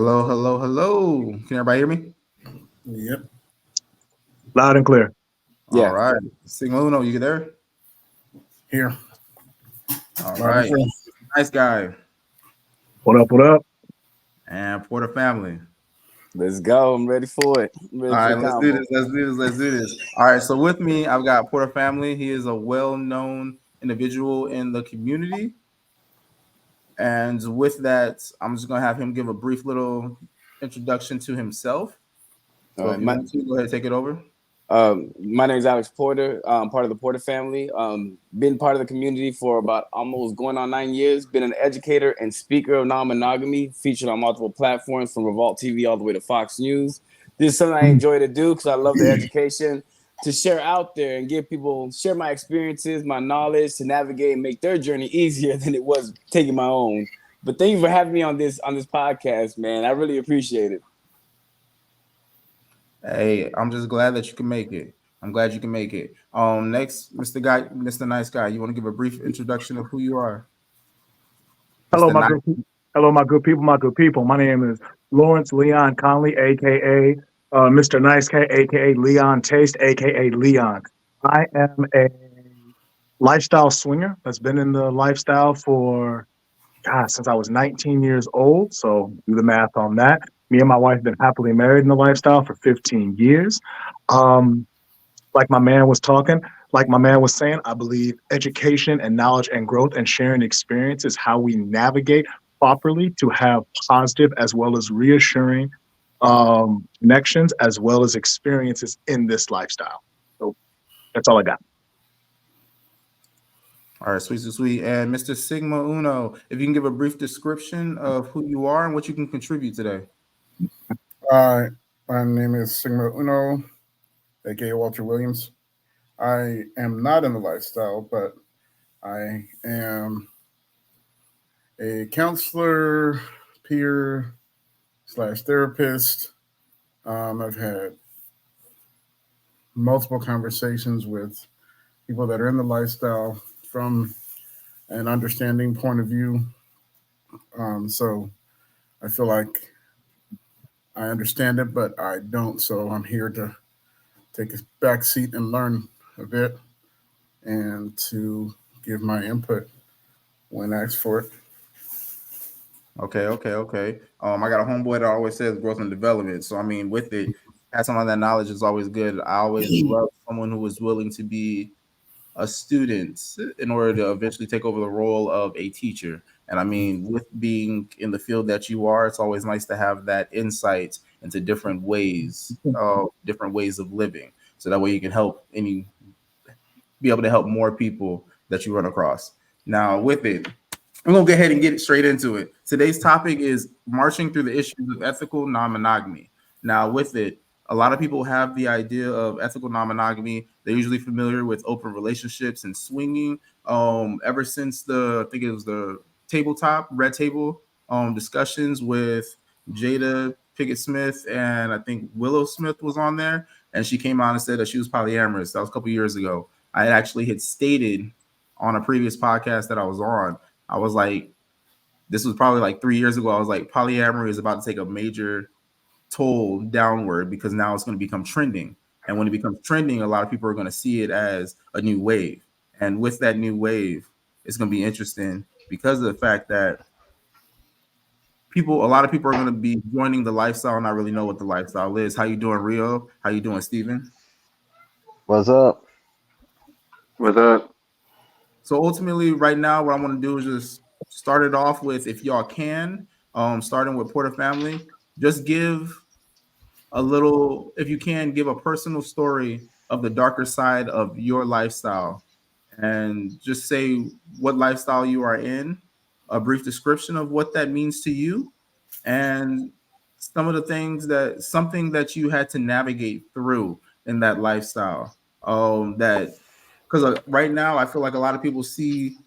Hello, hello, hello. Can everybody hear me? Yep. Loud and clear. All Yeah. right. Sigma Uno, you there? Here. All Loud and right. clear. Nice guy. What up? What up? And Porter family. Let's go. I'm ready for it. I'm All ready for right, the let's do combo. this. Let's do this. Let's do this. All right. So with me, I've got Porter family. He is a well-known individual in the community. And with that, I'm just gonna have him give a brief little introduction to himself. All So right. if you want to, go ahead and take it over. My name is Alex Porter. Part of the Porter family. Been part of the community for about almost going on 9 years. Been an educator and speaker of non-monogamy, featured on multiple platforms from Revolt TV all the way to Fox News. This is something I enjoy to do because I love the education to share out there and give people share my experiences, my knowledge to navigate and make their journey easier than it was taking my own. But thank you for having me on this podcast, man. I really appreciate it. Hey, I'm just glad that you can make it. I'm glad you can make it. Next, Mr. Nice Guy, you want to give a brief introduction of who you are? Hello, Mr. my Nice. good. Hello, my good people. My good people. My name is Lawrence Leon Conley, aka Mr. Nice Guy, aka Leon Taste, aka Leon. I am a lifestyle swinger that's been in the lifestyle for since I was 19 years old. So do the math on that. Me and my wife have been happily married in the lifestyle for 15 years. Um, like my man was talking, like my man was saying, I believe education and knowledge and growth and sharing experience is how we navigate properly to have positive as well as reassuring connections as well as experiences in this lifestyle. So that's all I got. All right, sweet, sweet, sweet. And Mr. Sigma Uno, if you can give a brief description of who you are and what you can contribute today. Uh, my name is Sigma Uno, aka Walter Williams. I am not in the lifestyle, but I am a counselor, peer slash therapist. I've had multiple conversations with people that are in the lifestyle from an understanding point of view. So I feel like I understand it, but I don't. So I'm here to take a back seat and learn a bit and to give my input when asked for it. Okay, okay, okay. I got a homeboy that always says growth and development. So I mean, with it, passing on that knowledge is always good. I always love someone who is willing to be a student in order to eventually take over the role of a teacher. And I mean, with being in the field that you are, it's always nice to have that insight into different ways of living. So that way you can help any be able to help more people that you run across. Now, with it, I'm gonna go ahead and get straight into it. Today's topic is marching through the issues of ethical non-monogamy. Now, with it, a lot of people have the idea of ethical non-monogamy. They're usually familiar with open relationships and swinging. Ever since I think it was the tabletop red table discussions with Jada Pickett Smith and I think Willow Smith was on there, and she came out and said that she was polyamorous. That was a couple years ago. I actually had stated on a previous podcast that I was on. I was like, this was probably like 3 years ago. I was like, polyamory is about to take a major toll downward because now it's going to become trending. And when it becomes trending, a lot of people are going to see it as a new wave. And with that new wave, it's going to be interesting because of the fact that a lot of people are going to be joining the lifestyle and not really know what the lifestyle is. How you doing, Rio? How you doing, Steven? What's up? What's up? So ultimately, right now, what I want to do is just start it off with, if y'all can, starting with Porter Family, just give a little, if you can, give a personal story of the darker side of your lifestyle, and just say what lifestyle you are in, a brief description of what that means to you, and something that you had to navigate through in that lifestyle. That because right now I feel like a lot of people see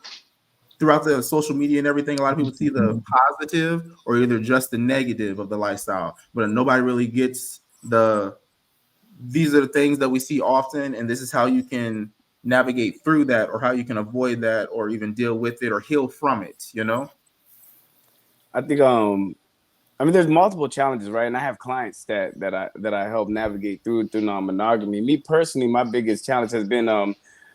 throughout the social media and everything, a lot of people see the positive or either just the negative of the lifestyle, but nobody really gets these are the things that we see often, and this is how you can navigate through that, or how you can avoid that, or even deal with it or heal from it. I think I mean, there's multiple challenges, right? And I have clients that I help navigate through non-monogamy. Me personally, my biggest challenge has been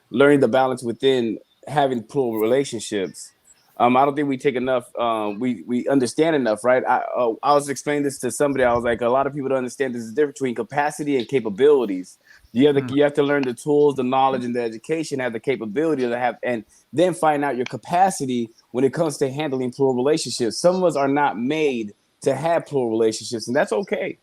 learning the balance within having plural relationships. I don't think we take enough. We understand enough, right? I was explaining this to somebody. I was like, a lot of people don't understand there's a difference between capacity and capabilities. You have to learn the tools, the knowledge, and the education, have the capability to have, and then find out your capacity when it comes to handling plural relationships. Some of us are not made to have plural relationships, and that's okay.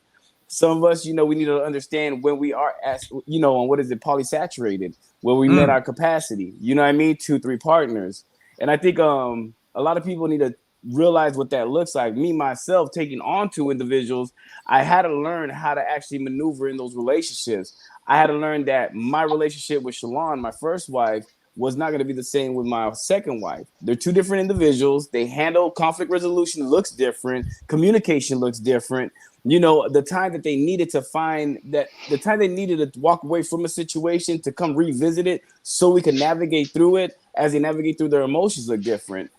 Some of us, we need to understand when we are on what is it, polysaturated, where we met our capacity. You know what I mean? 2, 3 partners. And I think a lot of people need to realize what that looks like. Me, myself, taking on 2 individuals, I had to learn how to actually maneuver in those relationships. I had to learn that my relationship with Shalon, my first wife, was not going to be the same with my second wife. They're 2 different individuals. They handle conflict resolution looks different. Communication looks different. The time that they needed to find that, the time they needed to walk away from a situation to come revisit it so we can navigate through it as they navigate through their emotions look different.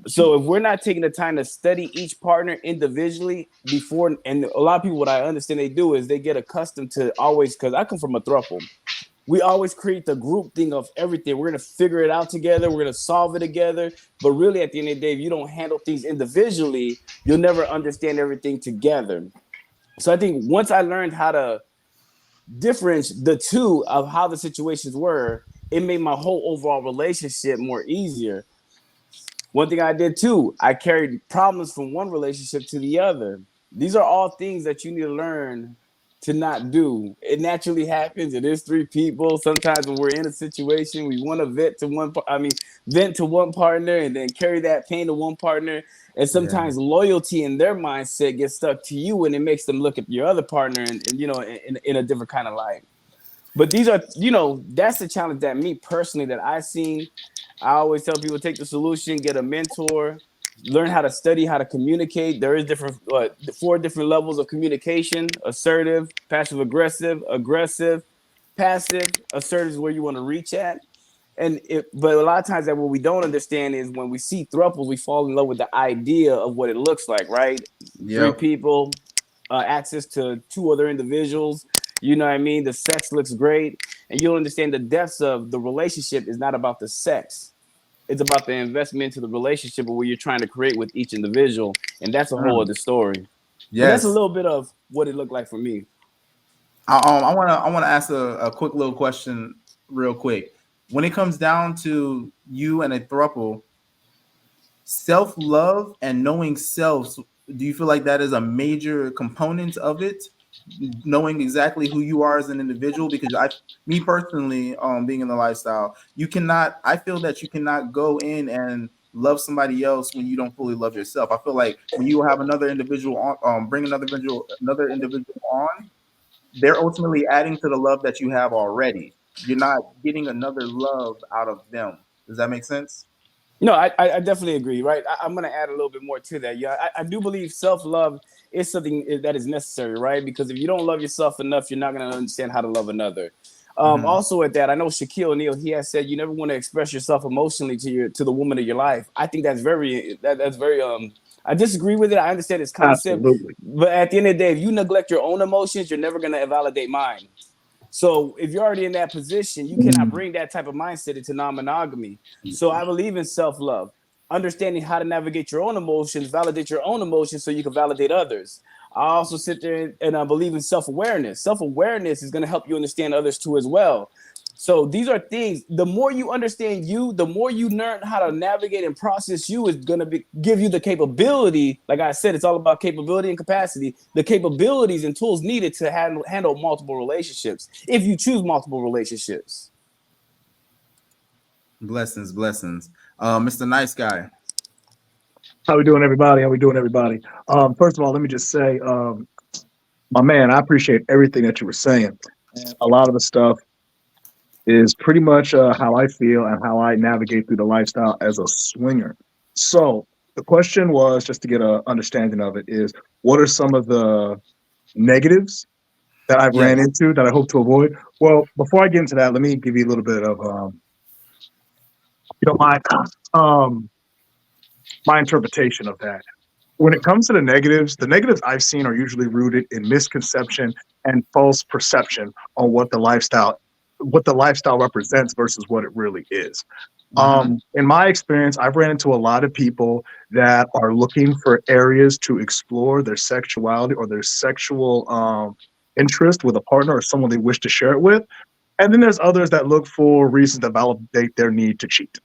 So if we're not taking the time to study each partner individually before, and a lot of people, what I understand they do is they get accustomed to always, because I come from a throuple. We always create the group thing of everything. We're going to figure it out together. We're going to solve it together. But really, at the end of the day, if you don't handle things individually, you'll never understand everything together. So I think once I learned how to differentiate the 2 of how the situations were, it made my whole overall relationship more easier. One thing I did too, I carried problems from one relationship to the other. These are all things that you need to learn to not do. It naturally happens. It is 3 people. Sometimes when we're in a situation, we want to vent to one partner and then carry that pain to one partner. And sometimes loyalty in their mindset gets stuck to you, and it makes them look at your other partner in a different kind of light. But these are, that's the challenge that me personally that I've seen. I always tell people, take the solution, get a mentor, learn how to study, how to communicate. There is 4 different levels of communication: assertive, passive aggressive, passive. Assertive is where you want to reach at. But a lot of times that what we don't understand is when we see thruples, we fall in love with the idea of what it looks like, right? Yep. 3 people, access to 2 other individuals. You know what I mean? The sex looks great. And you'll understand the depths of the relationship is not about the sex. It's about the investment into the relationship of what you're trying to create with each individual. And that's a whole other story. But that's a Yes. little bit of what it looked like for me. I wanna ask a quick little question real quick. When it comes down to you and a throuple, self-love and knowing self, do you feel like that is a major component of it? Knowing exactly who you are as an individual, because me personally, being in the lifestyle, I feel that you cannot go in and love somebody else when you don't fully love yourself. I feel like when you have another individual on, bring another individual on, they're ultimately adding to the love that you have already. You're not getting another love out of them. Does that make sense? No, I definitely agree, right? I'm going to add a little bit more to that. Yeah, I do believe self-love is something that is necessary, right? Because if you don't love yourself enough, you're not going to understand how to love another. Also at that, I know Shaquille O'Neal, he has said you never want to express yourself emotionally to the woman of your life. I think that's very I disagree with it. I understand its concept, Absolutely. but at the end of the day, if you neglect your own emotions, you're never going to validate mine. So if you're already in that position, you cannot bring that type of mindset into non-monogamy. So I believe in self-love, understanding how to navigate your own emotions, validate your own emotions so you can validate others. I also sit there and I believe in self-awareness. Self-awareness is going to help you understand others too as well. So these are things. The more you understand you, the more you learn how to navigate and process you is going to give you the capability. Like I said, it's all about capability and capacity. The capabilities and tools needed to handle multiple relationships. If you choose multiple relationships. Blessings, blessings. Mr. Nice Guy. How we doing, everybody? How we doing, everybody? First of all, let me just say, my man, I appreciate everything that you were saying. And a lot of the stuff is pretty much how I feel and how I navigate through the lifestyle as a swinger. So the question was, just to get an understanding of it, is what are some of the negatives that I've ran Yes. into that I hope to avoid? Well, before I get into that, let me give you a little bit of, you know, my interpretation of that. When it comes to the negatives I've seen are usually rooted in misconception and false perception on what the lifestyle represents versus what it really is. In my experience, I've ran into a lot of people that are looking for areas to explore their sexuality or their sexual interest with a partner or someone they wish to share it with. And then there's others that look for reasons to validate their need to cheat.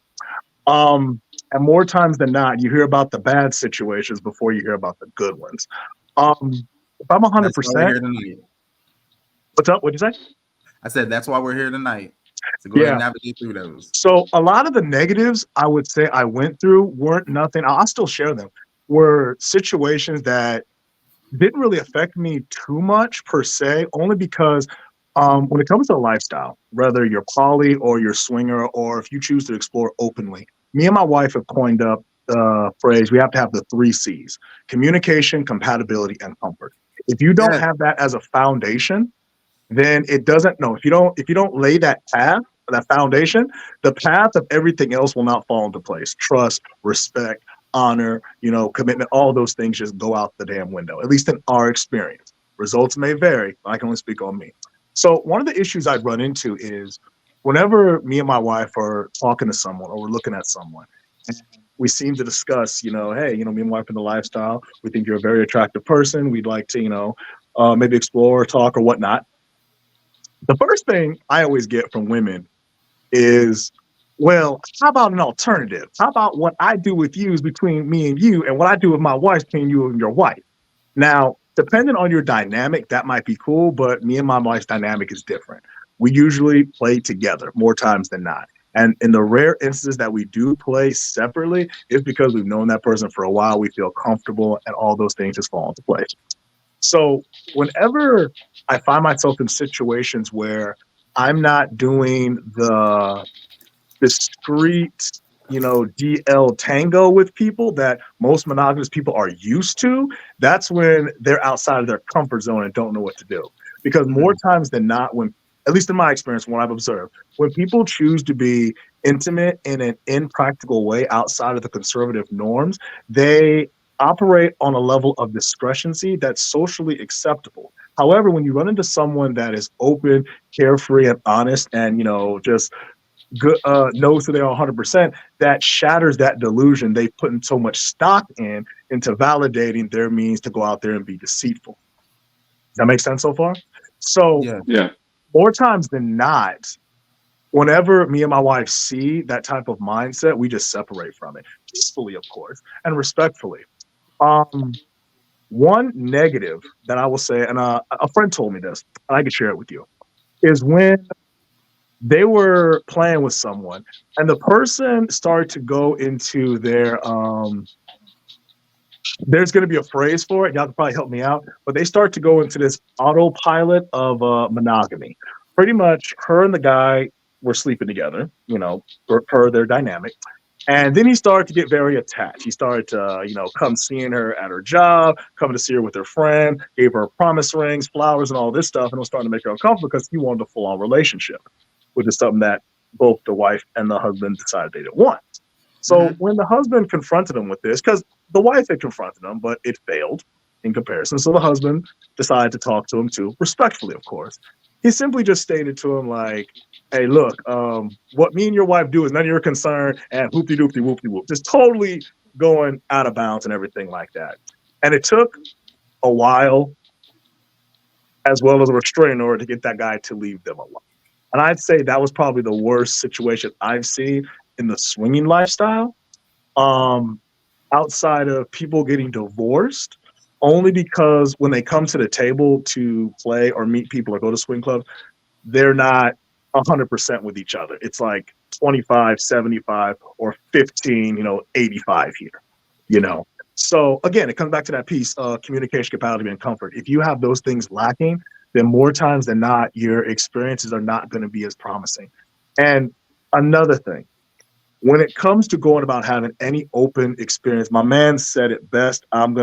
And more times than not, you hear about the bad situations before you hear about the good ones. If I'm That's why we're 100%, here tonight. what's up? What'd you say? I said that's why we're here tonight. So go ahead Yeah. and navigate through those. So a lot of the negatives I would say I went through weren't nothing. I'll still share them. Were situations that didn't really affect me too much per se, only because when it comes to a lifestyle, whether you're poly or you're swinger, or if you choose to explore openly, me and my wife have coined up the phrase we have to have the 3 C's: communication, compatibility, and comfort. If you don't Yes. have that as a foundation, then it doesn't know if you don't lay that path, that foundation, the path of everything else will not fall into place. Trust, respect, honor, commitment, all those things just go out the damn window, at least in our experience. Results may vary, but I can only speak on me. So one of the issues I'd run into is whenever me and my wife are talking to someone or we're looking at someone, and we seem to discuss, hey, me and my wife in the lifestyle, we think you're a very attractive person. We'd like to, maybe explore, talk, or whatnot. The first thing I always get from women is, well, how about an alternative? How about what I do with you is between me and you, and what I do with my wife between you and your wife? Now, depending on your dynamic, that might be cool, but me and my wife's dynamic is different. We usually play together more times than not. And in the rare instances that we do play separately, it's because we've known that person for a while. We feel comfortable, and all those things just fall into place. So whenever I find myself in situations where I'm not doing the discreet, DL tango with people that most monogamous people are used to, that's when they're outside of their comfort zone and don't know what to do. Because more times than not, when, at least in my experience, what I've observed, when people choose to be intimate in an impractical way outside of the conservative norms, they operate on a level of discrepancy that's socially acceptable. However, when you run into someone that is open, carefree, and honest, and just good, knows who they are 100%, that shatters that delusion they've put in so much stock into validating their means to go out there and be deceitful. Does that make sense so far? So Yeah. Yeah. more times than not, whenever me and my wife see that type of mindset, we just separate from it, peacefully, of course, and respectfully. One negative that I will say, and a friend told me this, and I can share it with you, is when they were playing with someone and the person started to go into there's going to be a phrase for it. Y'all can probably help me out, but they start to go into this autopilot of monogamy. Pretty much her and the guy were sleeping together, per their dynamic. And then he started to get very attached. He started to, come seeing her at her job, coming to see her with her friend, gave her promise rings, flowers, and all this stuff. And it was starting to make her uncomfortable because he wanted a full-on relationship, which is something that both the wife and the husband decided they didn't want. So when the husband confronted him with this, because the wife had confronted him, but it failed in comparison. So the husband decided to talk to him too, respectfully, of course. He simply just stated to him like, hey, look, what me and your wife do is none of your concern, and whoopty doopty whoopty whoop. Just totally going out of bounds and everything like that. And it took a while, as well as a restraining order, to get that guy to leave them alone. And I'd say that was probably the worst situation I've seen in the swinging lifestyle. Outside of people getting divorced, only because when they come to the table to play or meet people or go to swing clubs, they're not 100% with each other. It's like 25, 75, or 15, 85 here. So again, it comes back to that piece of communication, compatibility, and comfort. If you have those things lacking, then more times than not, your experiences are not going to be as promising. And another thing, when it comes to going about having any open experience, my man said it best. I'm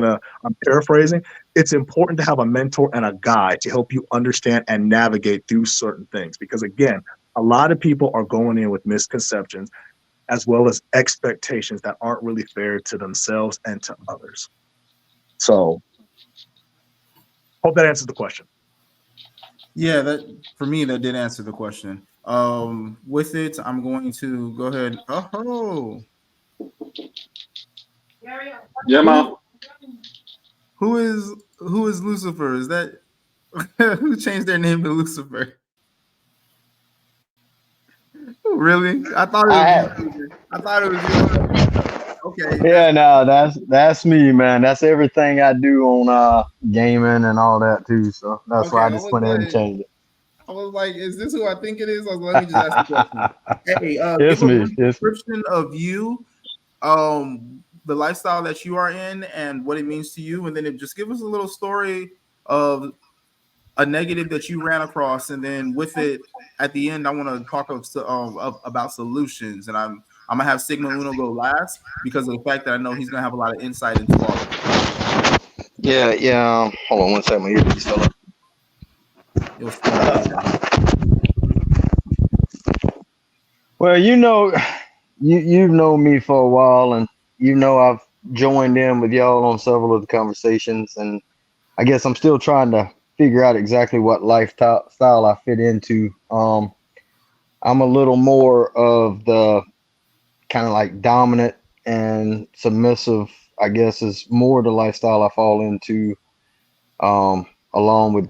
paraphrasing. It's important to have a mentor and a guide to help you understand and navigate through certain things. Because again, a lot of people are going in with misconceptions as well as expectations that aren't really fair to themselves and to others. So, hope that answers the question. Yeah, that for me that did answer the question. With it, I'm going to go ahead. Oh, Yeah, man. who is Lucifer? Is that who changed their name to Lucifer? Really? I thought it I was have. you. I thought it was you. Okay, Yeah, no, that's me, man. That's everything I do on gaming and all that too. So that's okay. why I just went ahead and changed I was like, is this who I think it is? I was let me just ask the question. it. Hey, It's give a me. brief It's me. description of you, the lifestyle that you are in, and what it means to you, and then just give us a little story of a negative that you ran across, and then with it at the end, I want to talk about solutions, and I'm gonna have Sigma Uno go last because of the fact that I know he's gonna have a lot of insight into all of it. Yeah, yeah. Hold on one second. My earpiece fell off. You'll still have it. Well, you've known me for a while, and I've joined in with y'all on several of the conversations, and I guess I'm still trying to figure out exactly what lifestyle I fit into. I'm a little more of the kind of like dominant and submissive, I guess, is more the lifestyle I fall into, along with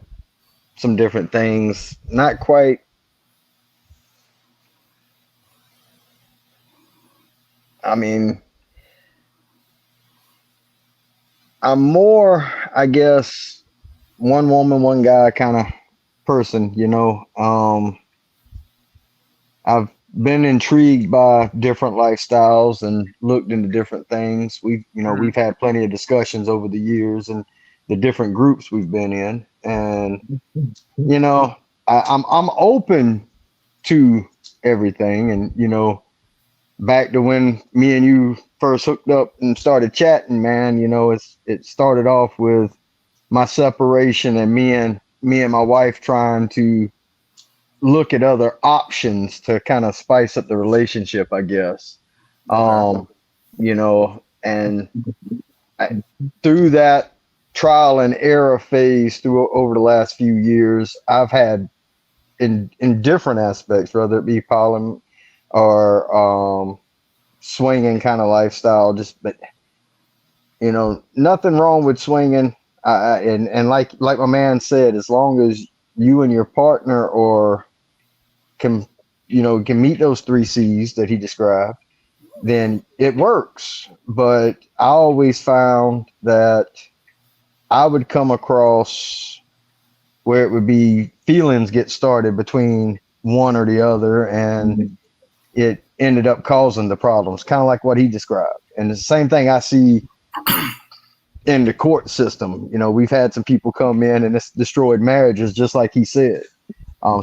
some different things. Not quite. I mean, I'm more, I guess, one woman, one guy kind of person, I've been intrigued by different lifestyles and looked into different things. We've had plenty of discussions over the years and the different groups we've been in, and I'm open to everything. And back to when me and you first hooked up and started chatting, man, it started off with my separation and me and my wife trying to look at other options to kind of spice up the relationship, I guess. Okay. And through that trial and error phase through over the last few years, I've had in different aspects, whether it be poly or swinging kind of lifestyle, but nothing wrong with swinging. And like my man said, as long as you and your partner or can can meet those three C's that he described, then it works. But I always found that I would come across where it would be feelings get started between one or the other, and it ended up causing the problems, kind of like what he described. And it's the same thing I see in the court system. We've had some people come in and it's destroyed marriages, just like he said.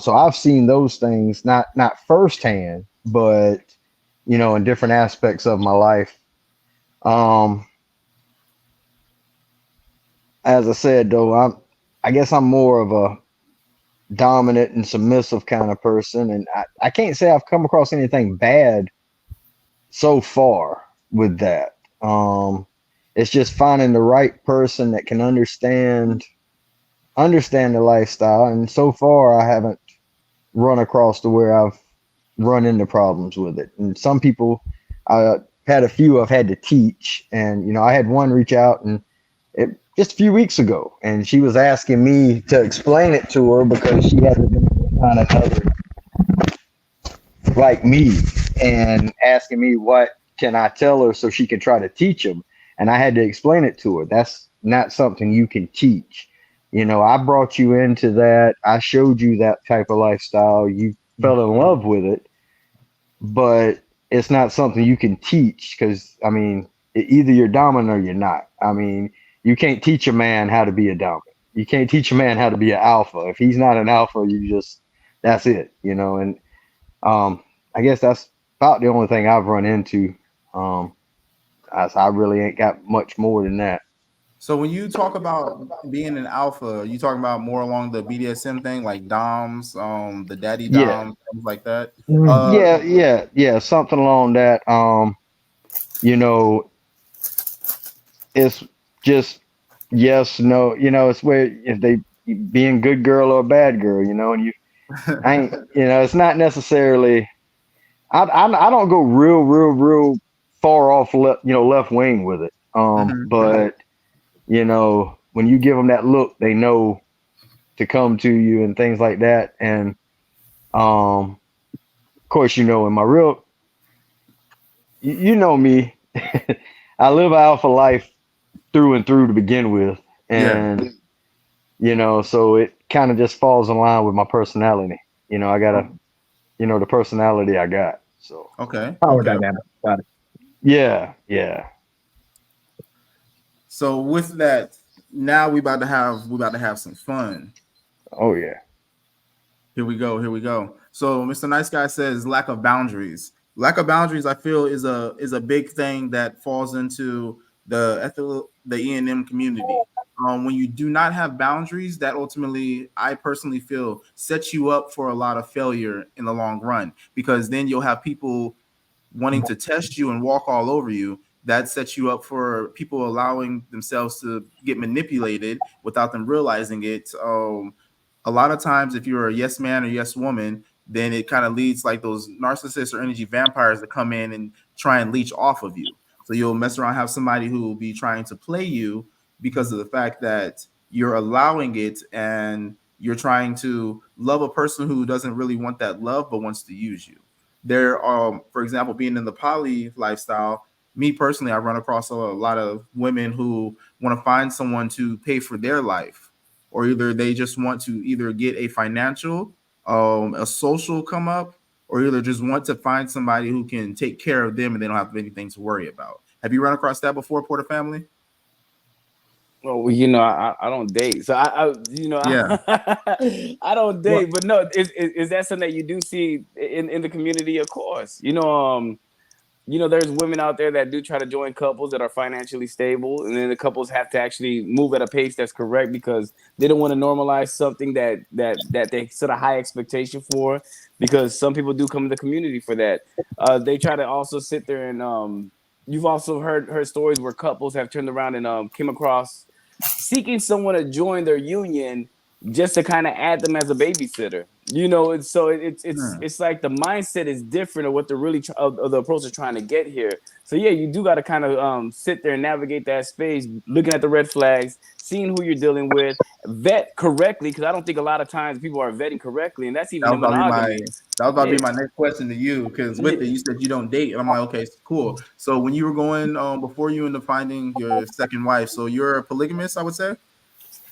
So I've seen those things, not firsthand, but in different aspects of my life. As I said, though, I guess I'm more of a dominant and submissive kind of person, and I can't say I've come across anything bad so far with that. It's just finding the right person that can understand the lifestyle, and so far I haven't run across to where I've run into problems with it. And some people, I had a few I've had to teach, and I had one reach out and just a few weeks ago, and she was asking me to explain it to her because she hasn't been able to find another like me, and asking me what can I tell her so she can try to teach them. And I had to explain it to her. That's not something you can teach. I brought you into that. I showed you that type of lifestyle. You fell in love with it, but it's not something you can teach because, I mean, either you're dominant or you're not. I mean, you can't teach a man how to be a dominant. You can't teach a man how to be an alpha. If he's not an alpha, that's it, and I guess that's about the only thing I've run into. I really ain't got much more than that. So when you talk about being an alpha, you talking about more along the BDSM thing, like DOMs, the daddy Yeah, DOMs, things like that. yeah, something along that. You know, it's just yes, no, it's where if they being good girl or bad girl, and I ain't, it's not necessarily. I don't go real far off left wing with it. Mhm. But when you give them that look, they know to come to you and things like that. And of course, in my real, you know me, I live alpha life through and through to begin with, Yeah. and so it kind of just falls in line with my personality. I got the personality I got. So Okay. Power Okay. dynamic. Got it. yeah. So with that, now we about to have some fun. Oh yeah. Here we go. Here we go. So Mr. Nice Guy says lack of boundaries. Lack of boundaries, I feel, is a big thing that falls into the ENM community. When you do not have boundaries, that ultimately, I personally feel, sets you up for a lot of failure in the long run, because then you'll have people wanting to test you and walk all over you. That sets you up for people allowing themselves to get manipulated without them realizing it. A lot of times, if you're a yes man or yes woman, then it kind of leads like those narcissists or energy vampires that come in and try and leech off of you. So you'll mess around, have somebody who will be trying to play you because of the fact that you're allowing it, and you're trying to love a person who doesn't really want that love but wants to use you. There, for example, being in the poly lifestyle, me personally, I run across a lot of women who want to find someone to pay for their life, or either they just want to either get a financial, a social come up, or either just want to find somebody who can take care of them and they don't have anything to worry about. Have you run across that before, Porter family? Well, I don't date, so Yeah. I don't Well, date. But no, is that something that you do see in the community? Of course, there's women out there that do try to join couples that are financially stable, and then the couples have to actually move at a pace that's correct because they don't want to normalize something that they set a high expectation for. Because some people do come to the community for that. They try to also sit there and you've also heard stories where couples have turned around and came across seeking someone to join their union just to kind of add them as a babysitter. It's like the mindset is different of what they're really of the approach they're trying to get here. So yeah, you do got to kind of sit there and navigate that space, looking at the red flags, seeing who you're dealing with, vet correctly, because I don't think a lot of times people are vetting correctly, and that's even That was in about to be my monogamy. that was about to Yeah. be my next question to you, because with Yeah. it you said you don't date, and I'm like, okay, cool. So when you were going before you into finding your second wife, so you're a polygamist, I would say.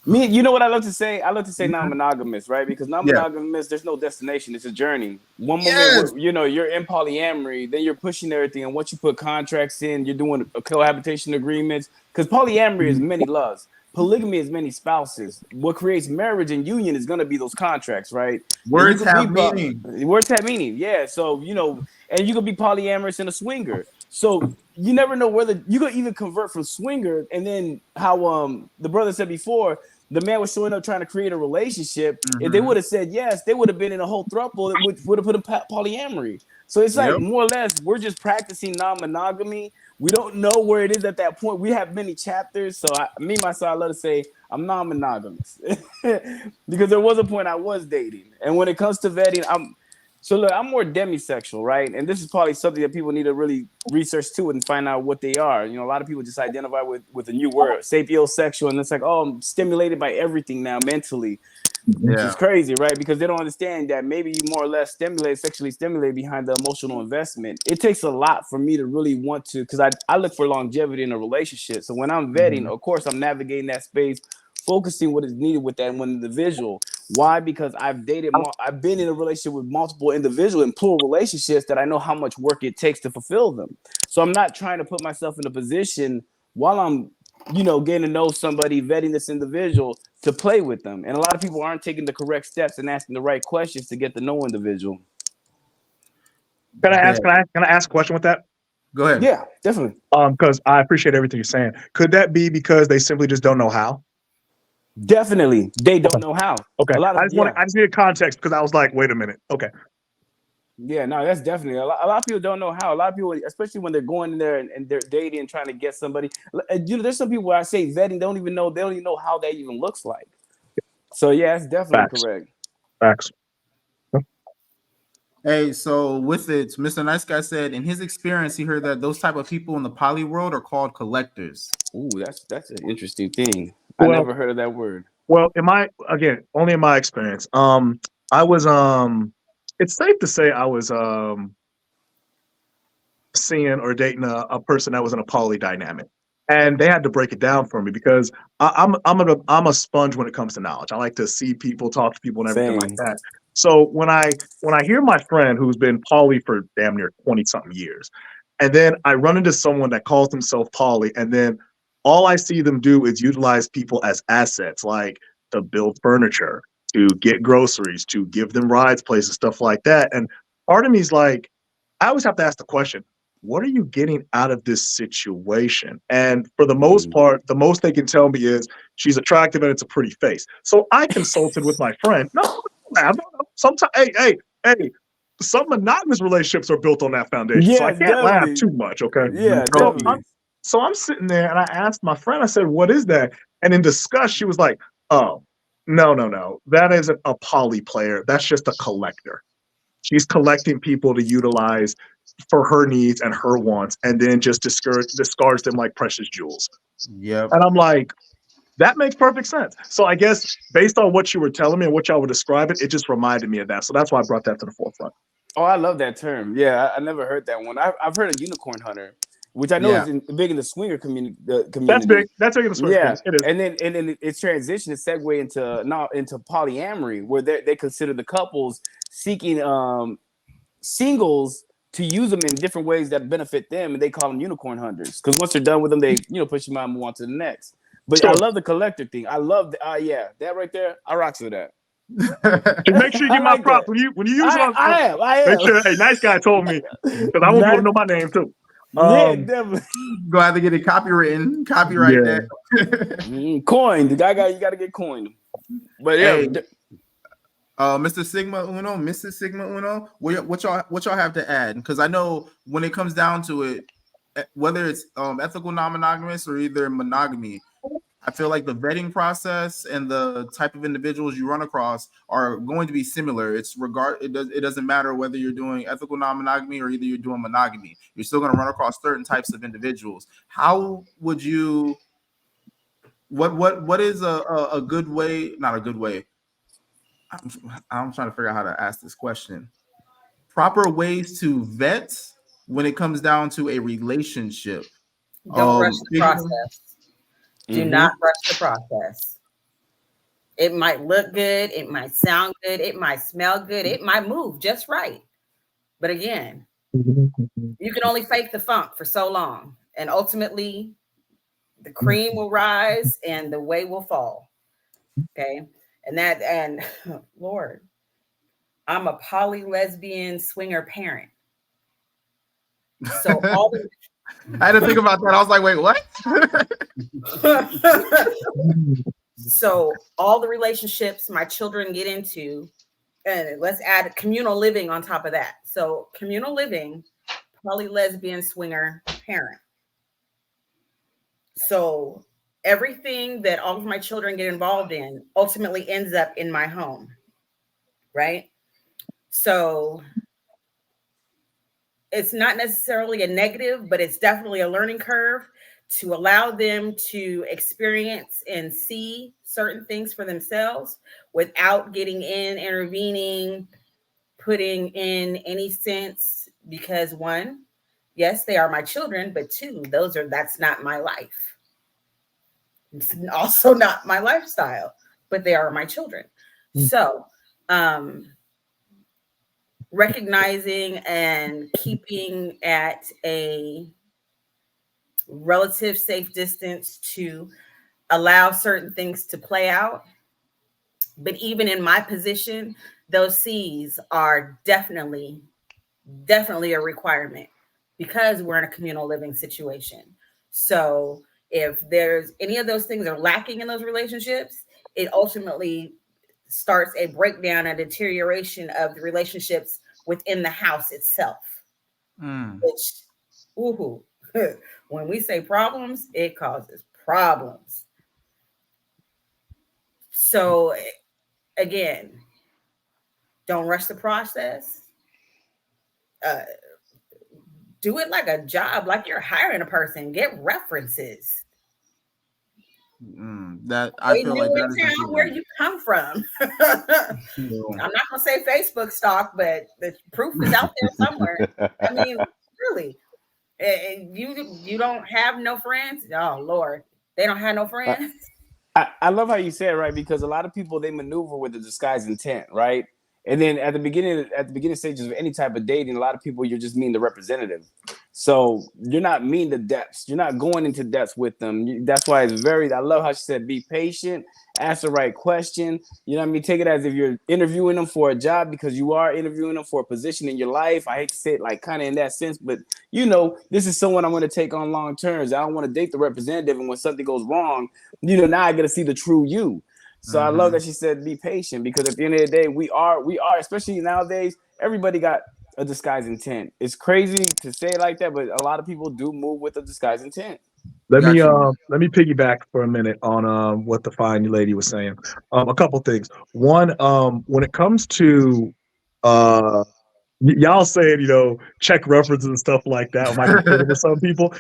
Me, you know what I love to say? I love to say Mhm. non-monogamous, right? Because Yeah. non-monogamous, there's no destination; it's a journey. One moment, Yes. you're in polyamory, then you're pushing everything, and once you put contracts in, you're doing cohabitation agreements. Because polyamory is many loves, polygamy is many spouses. What creates marriage and union is going to be those contracts, right? And you Words could be have meaning. words have meaning, yeah. So and you could be polyamorous and a swinger. So you never know whether you could even convert from swinger, and then how the brother said before the man was showing up trying to create a relationship. If they would Hmm. have said yes, they would have been in a whole throuple that would have put in polyamory. So it's like Yep. more or less we're just practicing non-monogamy. We don't know where it is at that point. We have many chapters. So myself, I love to say I'm non-monogamous because there was a point I was dating, and when it comes to vetting, I'm more demisexual, right? And this is probably something that people need to really research too and find out what they are. A lot of people just identify with a new word, sapiosexual, and it's like, oh, I'm stimulated by everything now mentally, which Yeah. is crazy, right? Because they don't understand that maybe you more or less sexually stimulated behind the emotional investment. It takes a lot for me to really want to, because I look for longevity in a relationship. So when I'm vetting, Mhm. of course, I'm navigating that space, focusing what is needed with that one individual. Why? Because I've been in a relationship with multiple individual and plural relationships that I know how much work it takes to fulfill them. So I'm not trying to put myself in a position while I'm getting to know somebody, vetting this individual to play with them. And a lot of people aren't taking the correct steps and asking the right questions to get to know individual. Can I ask? Bet. Can I ask a question with that? Go ahead. Yeah, definitely. Because I appreciate everything you're saying. Could that be because they simply just don't know how? Definitely. They Okay. don't know how. Okay. A lot of, yeah. I just needed context because I was like, wait a minute. Okay. Yeah, no, that's definitely a lot of people don't know how. A lot of people, especially when they're going in there and they're dating and trying to get somebody. There's some people where I say vetting, they don't even know how that even looks like. So yeah, that's definitely Facts. correct. Facts. Hey, so with it, Mr. Nice Guy said in his experience, he heard that those type of people in the poly world are called collectors. Ooh, that's an interesting thing. I Well, never heard of that word. well, only in my experience, I was it's safe to say I was seeing or dating a person that was in a poly dynamic, and they had to break it down for me because I'm a sponge when it comes to knowledge. I like to see people, talk to people, and everything like Same. that. So when I hear my friend who's been poly for damn near 20 something years, and then I run into someone that calls himself poly, and then all I see them do is utilize people as assets, like to build furniture, to get groceries, to give them rides, places, stuff like that. And part of me's like, I always have to ask the question, what are you getting out of this situation? And for the most Mm. part, the most they can tell me is she's attractive and it's a pretty face. So I consulted with my friend. No, sometimes, hey, some monogamous relationships are built on that foundation. So I Yes, can't laugh definitely. too much. Okay. Yeah, So definitely. I'm sitting there and I asked my friend, I said, what is that? And in disgust, she was like, oh, no. That isn't a poly player. That's just a collector. She's collecting people to utilize for her needs and her wants, and then just discards them like precious jewels. Yep. And I'm like, that makes perfect sense. So I guess based on what you were telling me and what y'all were describing, it just reminded me of that. So that's why I brought that to the forefront. Oh, I love that term. Yeah, I never heard that one. I've heard of unicorn hunter, which I know Yeah. is big in the swinger That's big. community. That's big in the swing Yeah, community. It is. and then it's transitioned to segue into polyamory, where they consider the couples seeking singles to use them in different ways that benefit them, and they call them unicorn hunters. Because once they're done with them, they push them out and move on to the next. But I Sure. love the collector thing. I love yeah, that right there. I rocks with that. Just make sure you I give my like props that. when you use it I am. I make am. sure. Hey, nice guy told me because I want people to Nice. know my name too. Yeah, definitely. Go have to get it copyright Yeah. that. Coined. The guy got you got to get coined. But yeah, Hey, Mr. Sigma Uno, Mrs. Sigma Uno, what y'all have to add? Because I know when it comes down to it, whether it's ethical non-monogamous or either monogamy, I feel like the vetting process and the type of individuals you run across are going to be similar. It doesn't matter whether you're doing ethical non-monogamy or either you're doing monogamy. You're still going to run across certain types of individuals. How would you what is a good way, not a good way. I'm trying to figure out how to ask this question. Proper ways to vet when it comes down to a relationship. Don't rush the process. Do not rush the process. It might look good. It might sound good. It might smell good. It might move just right. But again, you can only fake the funk for so long. And ultimately, the cream will rise and the whey will fall. Okay. And Lord, I'm a poly lesbian swinger parent. So all the I had to think about that. I was like, wait, what? so all the relationships my children get into, and let's add communal living on top of that. So communal living, poly lesbian swinger parent. So everything that all of my children get involved in ultimately ends up in my home, right? So it's not necessarily a negative, but it's definitely a learning curve to allow them to experience and see certain things for themselves without getting in, intervening, putting in any sense. Because one, yes, they are my children, but two, that's not my life. It's also not my lifestyle, but they are my children. So, recognizing and keeping at a relative safe distance to allow certain things to play out. But even in my position, those C's are definitely a requirement because we're in a communal living situation. So if there's any of those things are lacking in those relationships, it ultimately starts a breakdown and deterioration of the relationships within the house itself. Which, when we say problems, it causes problems. So again, don't rush the process. Do it like a job, like you're hiring a person. Get references. That I feel like that is town where you come from. I'm not gonna say Facebook stalk, but the proof is out there somewhere. I mean, really, you don't have no friends. Oh Lord, they don't have no friends. I love how you say it, right? Because a lot of people, they maneuver with a disguised intent, right? And then at the beginning stages of any type of dating, a lot of people, you're just meeting the representative. So you're not meeting the depths. You're not going into depths with them. That's why it's I love how she said, be patient, ask the right question. You know what I mean? Take it as if you're interviewing them for a job, because you are interviewing them for a position in your life. I hate to say it like kind of in that sense, but this is someone I'm going to take on long terms. I don't want to date the representative. And when something goes wrong, now I get to see the true you. So I love that she said, be patient, because at the end of the day, we are, especially nowadays, everybody got a disguised intent. It's crazy to say it like that, but a lot of people do move with a disguised intent. Let me piggyback for a minute on what the fine lady was saying. A couple things. One, when it comes to y'all saying, check references and stuff like that might be triggering to some people.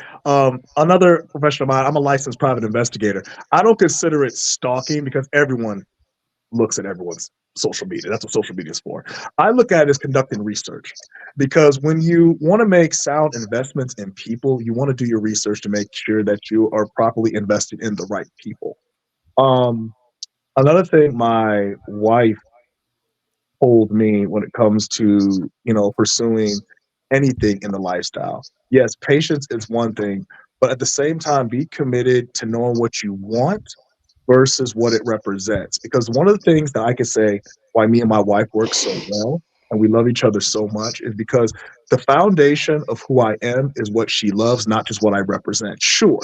Another profession of mine, I'm a licensed private investigator. I don't consider it stalking, because everyone looks at everyone's social media. That's what social media is for. I look at it as conducting research, because when you want to make sound investments in people, you want to do your research to make sure that you are properly invested in the right people. Another thing my wife told me when it comes to, pursuing anything in the lifestyle. Yes, patience is one thing, but at the same time, be committed to knowing what you want versus what it represents. Because one of the things that I could say why me and my wife work so well and we love each other so much is because the foundation of who I am is what she loves, not just what I represent. Sure.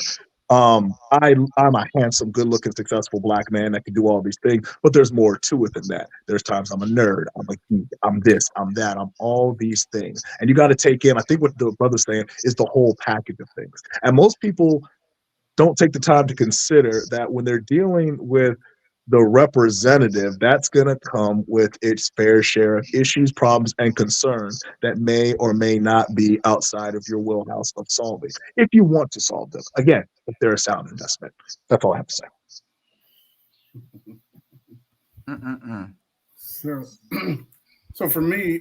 I'm a handsome, good-looking, successful Black man that can do all these things, but there's more to it than that. There's times I'm a nerd, I'm a geek, I'm this, I'm that, I'm all these things. And you got to take in, I think what the brother's saying is the whole package of things. And most people don't take the time to consider that when they're dealing with the representative, that's going to come with its fair share of issues, problems, and concerns that may or may not be outside of your wheelhouse of solving, if you want to solve them. Again, if they're a sound investment. That's all I have to say. So for me,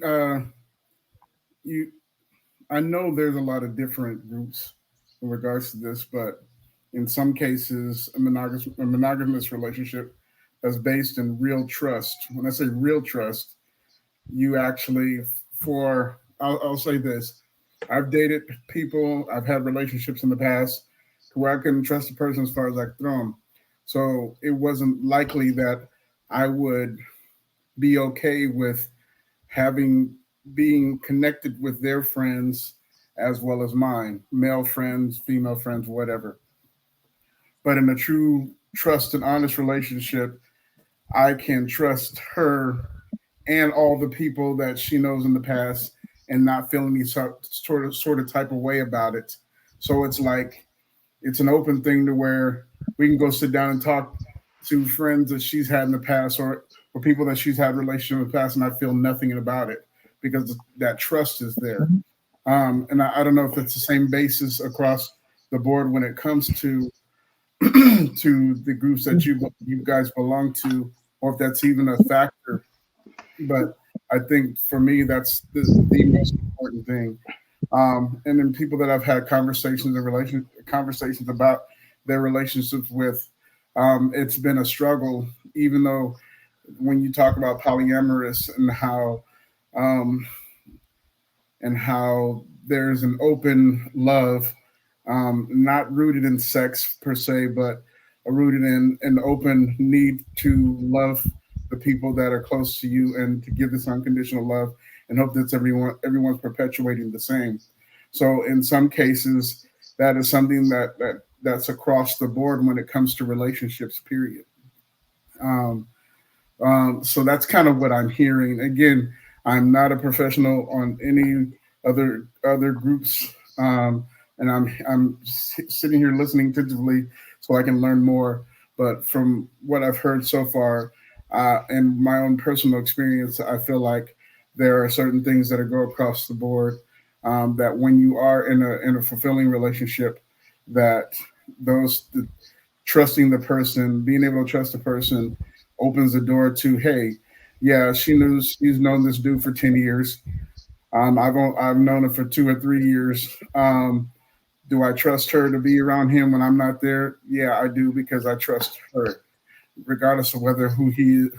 I know there's a lot of different groups in regards to this, but in some cases, a monogamous relationship is based in real trust. When I say real trust, you actually, I'll say this. I've dated people, I've had relationships in the past to where I couldn't trust a person as far as I could throw them. So it wasn't likely that I would be okay with being connected with their friends as well as mine, male friends, female friends, whatever. But in a true trust and honest relationship, I can trust her and all the people that she knows in the past and not feel any sort of type of way about it. So it's like, it's an open thing to where we can go sit down and talk to friends that she's had in the past or people that she's had relationships in the past, and I feel nothing about it because that trust is there. And I don't know if it's the same basis across the board when it comes to to the groups that you guys belong to, or if that's even a factor. But I think for me, that's the most important thing. And then people that I've had conversations about their relationships with, it's been a struggle, even though when you talk about polyamorous and how there's an open love, not rooted in sex per se, but rooted in an open need to love the people that are close to you and to give this unconditional love and hope that everyone's perpetuating the same. So in some cases, that is something that's across the board when it comes to relationships, period. So that's kind of what I'm hearing. Again, I'm not a professional on any other groups, and I'm sitting here listening attentively so I can learn more. But from what I've heard so far, and my own personal experience, I feel like there are certain things that go across the board, that when you are in a fulfilling relationship, that trusting the person, being able to trust the person, opens the door to, hey, yeah, she's known this dude for 10 years. I've known him for 2 or 3 years. Do I trust her to be around him when I'm not there? Yeah, I do, because I trust her, regardless of whether who he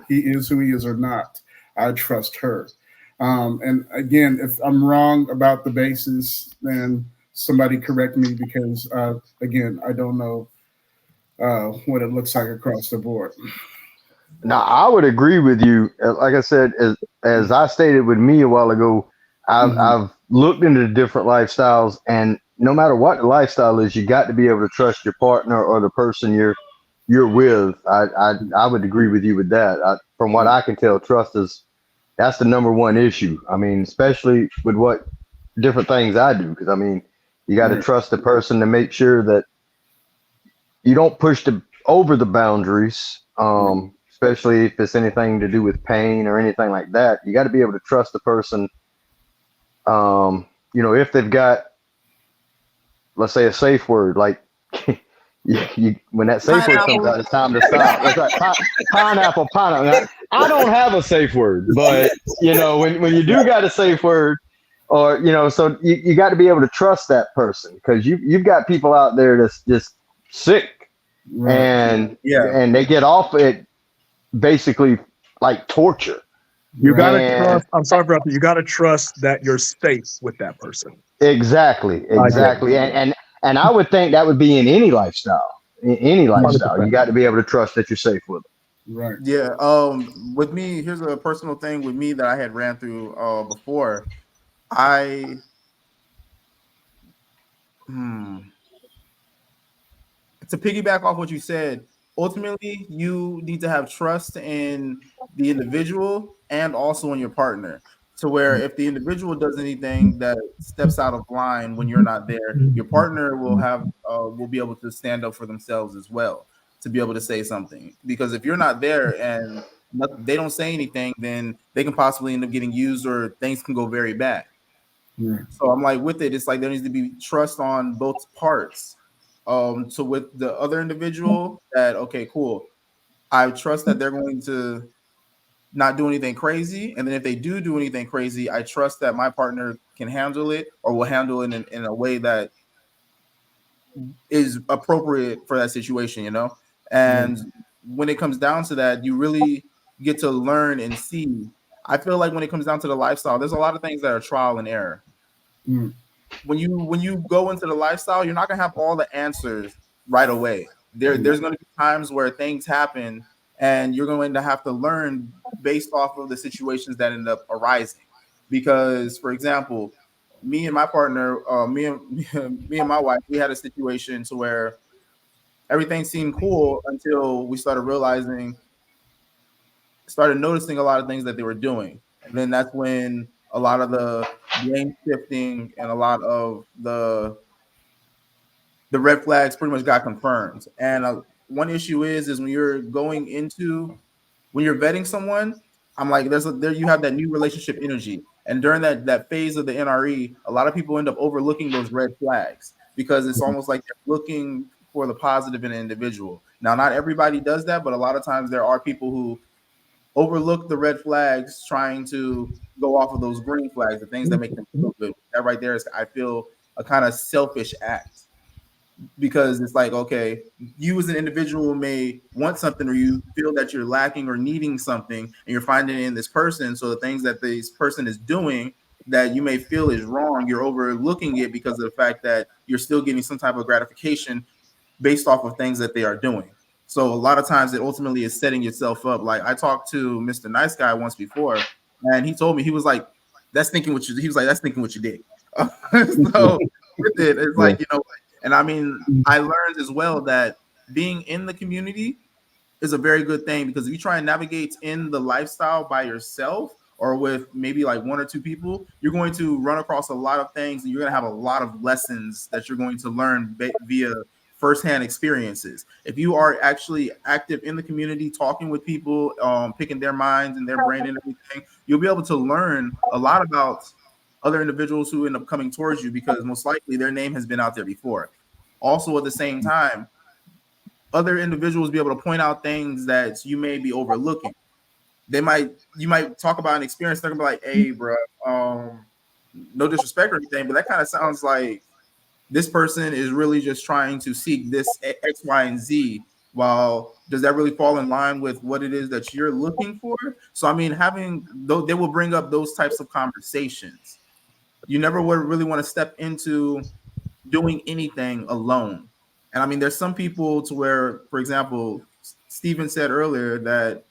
is or not. I trust her. And again, if I'm wrong about the basis, then somebody correct me, because again, I don't know what it looks like across the board. Now, I would agree with you. Like I said, as I stated with me a while ago, Mhm. I've looked into different lifestyles, and no matter what the lifestyle is, you got to be able to trust your partner or the person you're with. I would agree with you with that. From what I can tell, trust is that's the number one issue. I mean, especially with what different things I do, because I mean, you got to Right. trust the person to make sure that you don't push over the boundaries, especially if it's anything to do with pain or anything like that. You got to be able to trust the person. If they've got, let's say, a safe word, like when that safe word comes Pineapple. out, it's time to stop. That's right. Pineapple, pineapple. Now, I don't have a safe word, but when you do got a safe word, or so you got to be able to trust that person, because you've got people out there that's just sick, Right. and Yeah. and they get off it basically like torture. You got Right. to And trust. I'm sorry for interrupting. You got to trust that you're safe with that person. exactly, I get it. exactly. And I would think that would be in any lifestyle. In any lifestyle, you 100%. got to be able to trust that you're safe with them. Right. Yeah. With me, here's a personal thing with me that I had ran through before. I hmm, to piggyback off what you said, ultimately you need to have trust in the individual and also in your partner. To where if the individual does anything that steps out of line when you're not there, your partner will be able to stand up for themselves as well, to be able to say something. Because if you're not there and they don't say anything, then they can possibly end up getting used or things can go very bad. Right. So I'm like, with it, it's like there needs to be trust on both parts. So with the other individual, that okay, cool. I trust that they're going to not do anything crazy, and then if they do anything crazy, I trust that my partner can handle it or will handle it in a way that is appropriate for that situation. Right. And when it comes down to that, you really get to learn and see. I feel like when it comes down to the lifestyle, there's a lot of things that are trial and error. Mm. When you go into the lifestyle, you're not gonna have all the answers right away. There's gonna be times where things happen, and you're going to have to learn based off of the situations that end up arising. Because, for example, me and my partner, me and my wife, we had a situation to where everything seemed cool until we started noticing a lot of things that they were doing. And then that's when a lot of the blame shifting and a lot of the red flags pretty much got confirmed. And one issue is when you're vetting someone, I'm like, there you have that new relationship energy, and during that phase of the NRE, a lot of people end up overlooking those red flags because it's almost like they're looking for the positive in an individual. Now, not everybody does that, but a lot of times there are people who overlook the red flags, trying to go off of those green flags, the things that make them feel good. That right there is, I feel, a kind of selfish act, because it's like, okay, you as an individual may want something, or you feel that you're lacking or needing something, and you're finding it in this person. So the things that this person is doing that you may feel is wrong, you're overlooking it because of the fact that you're still getting some type of gratification based off of things that they are doing. So a lot of times it ultimately is setting yourself up. Like, I talked to Mr. Nice Guy once before, and he told me, he was like, "That's thinking what you." He was like, "That's thinking what you did." So with it, it's Yeah. like, and I mean, I learned as well that being in the community is a very good thing, because if you try and navigate in the lifestyle by yourself, or with maybe like one or two people, you're going to run across a lot of things, and you're going to have a lot of lessons that you're going to learn via firsthand experiences. If you are actually active in the community, talking with people, picking their minds and their brain and everything, you'll be able to learn a lot about other individuals who end up coming towards you, because most likely their name has been out there before. Also, at the same time, other individuals be able to point out things that you may be overlooking. You might talk about an experience, they're gonna be like, "Hey, bro, no disrespect or anything, but that kind of sounds like this person is really just trying to seek this X, Y, and Z. While does that really fall in line with what it is that you're looking for?" So, I mean, having though they will bring up those types of conversations. You never would really want to step into doing anything alone. And I mean, there's some people to where, for example, Steven said earlier that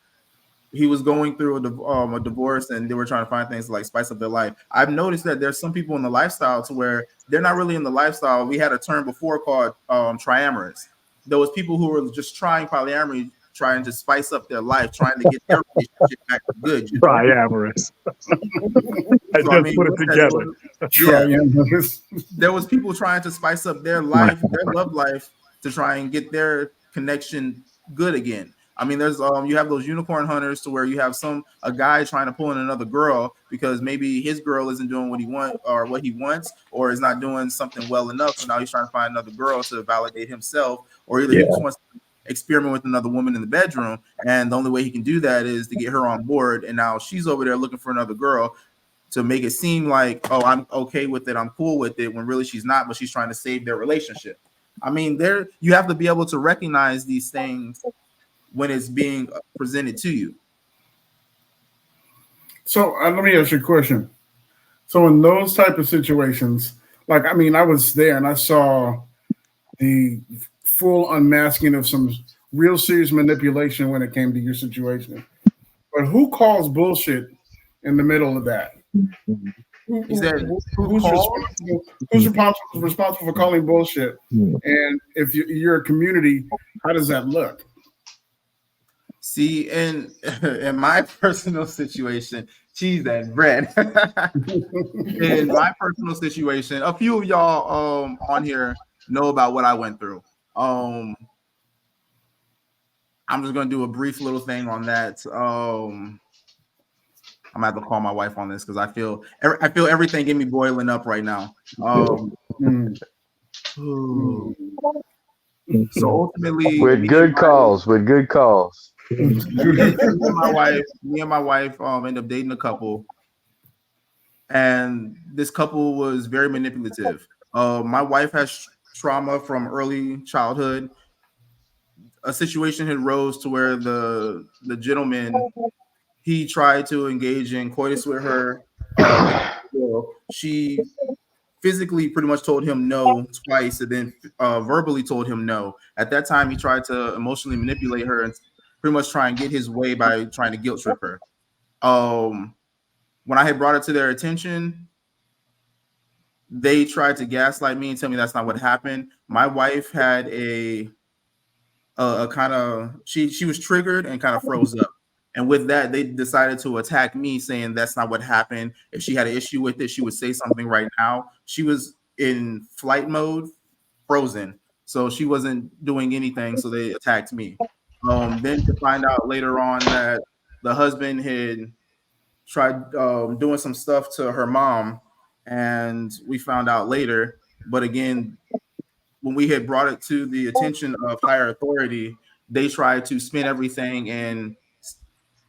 he was going through a divorce and they were trying to find things to like spice up their life. I've noticed that there's some people in the lifestyle to where they're not really in the lifestyle. We had a term before called triamorous. There was people who were just trying polyamory, trying to spice up their life, trying to get their relationship back to good. You know? Triamorous. I So, just I mean, put it with that, together. there was people trying to spice up their life, their love life, to try and get their connection good again. I mean, there's you have those unicorn hunters to where you have a guy trying to pull in another girl because maybe his girl isn't doing what he wants, or is not doing something well enough. So now he's trying to find another girl to validate himself, or either he just wants to experiment with another woman in the bedroom, and the only way he can do that is to get her on board. And now she's over there looking for another girl to make it seem like, oh, I'm okay with it, I'm cool with it, when really she's not, but she's trying to save their relationship. I mean, you have to be able to recognize these things when it's being presented to you. So let me ask you a question. So in those type of situations, like, I mean, I was there and I saw the full unmasking of some real serious manipulation when it came to your situation. But who calls bullshit in the middle of that? He said, Who's responsible for calling bullshit? And if you're a community, how does that look? See, in my personal situation, cheese and bread. In my personal situation, a few of y'all on here know about what I went through. I'm just gonna do a brief little thing on that. I'm gonna have to call my wife on this because I feel everything in me boiling up right now. So ultimately, with good cause. me and my wife ended up dating a couple, and this couple was very manipulative. My wife has trauma from early childhood. A situation had rose to where the gentleman, he tried to engage in coitus with her. She physically pretty much told him no twice, and then verbally told him no. At that time, he tried to emotionally manipulate her and pretty much try and get his way by trying to guilt trip her. When I had brought it to their attention, they tried to gaslight me and tell me that's not what happened. My wife had a kind of, she was triggered and kind of froze up. And with that, they decided to attack me, saying that's not what happened. If she had an issue with it, she would say something right now. She was in flight mode, frozen. So she wasn't doing anything. So they attacked me. Then to find out later on that the husband had tried doing some stuff to her mom, and we found out later. But again, when we had brought it to the attention of higher authority, they tried to spin everything and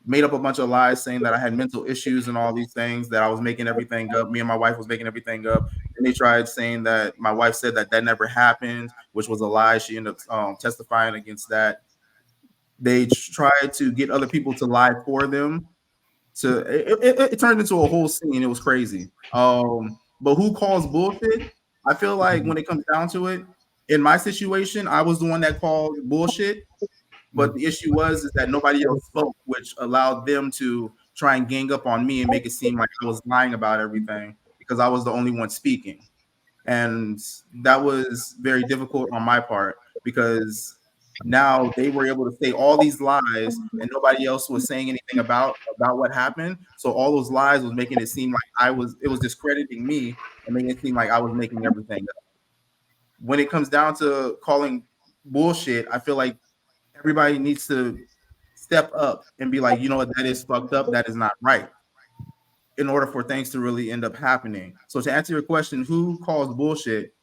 made up a bunch of lies, saying that I had mental issues and all these things, that I was making everything up. Me and my wife was making everything up. And they tried saying that my wife said that never happened, which was a lie. She ended up testifying against that. They tried to get other people to lie for them. It turned into a whole scene. It was crazy. But who calls bullshit? I feel like when it comes down to it, in my situation, I was the one that called bullshit. But the issue is that nobody else spoke, which allowed them to try and gang up on me and make it seem like I was lying about everything because I was the only one speaking. And that was very difficult on my part because Now they were able to say all these lies, and nobody else was saying anything about what happened. So all those lies was making it seem like it was discrediting me and making it seem like I was making everything up. When it comes down to calling bullshit, I feel like everybody needs to step up and be like, you know what, that is fucked up. That is not right. In order for things to really end up happening. So to answer your question, who calls bullshit?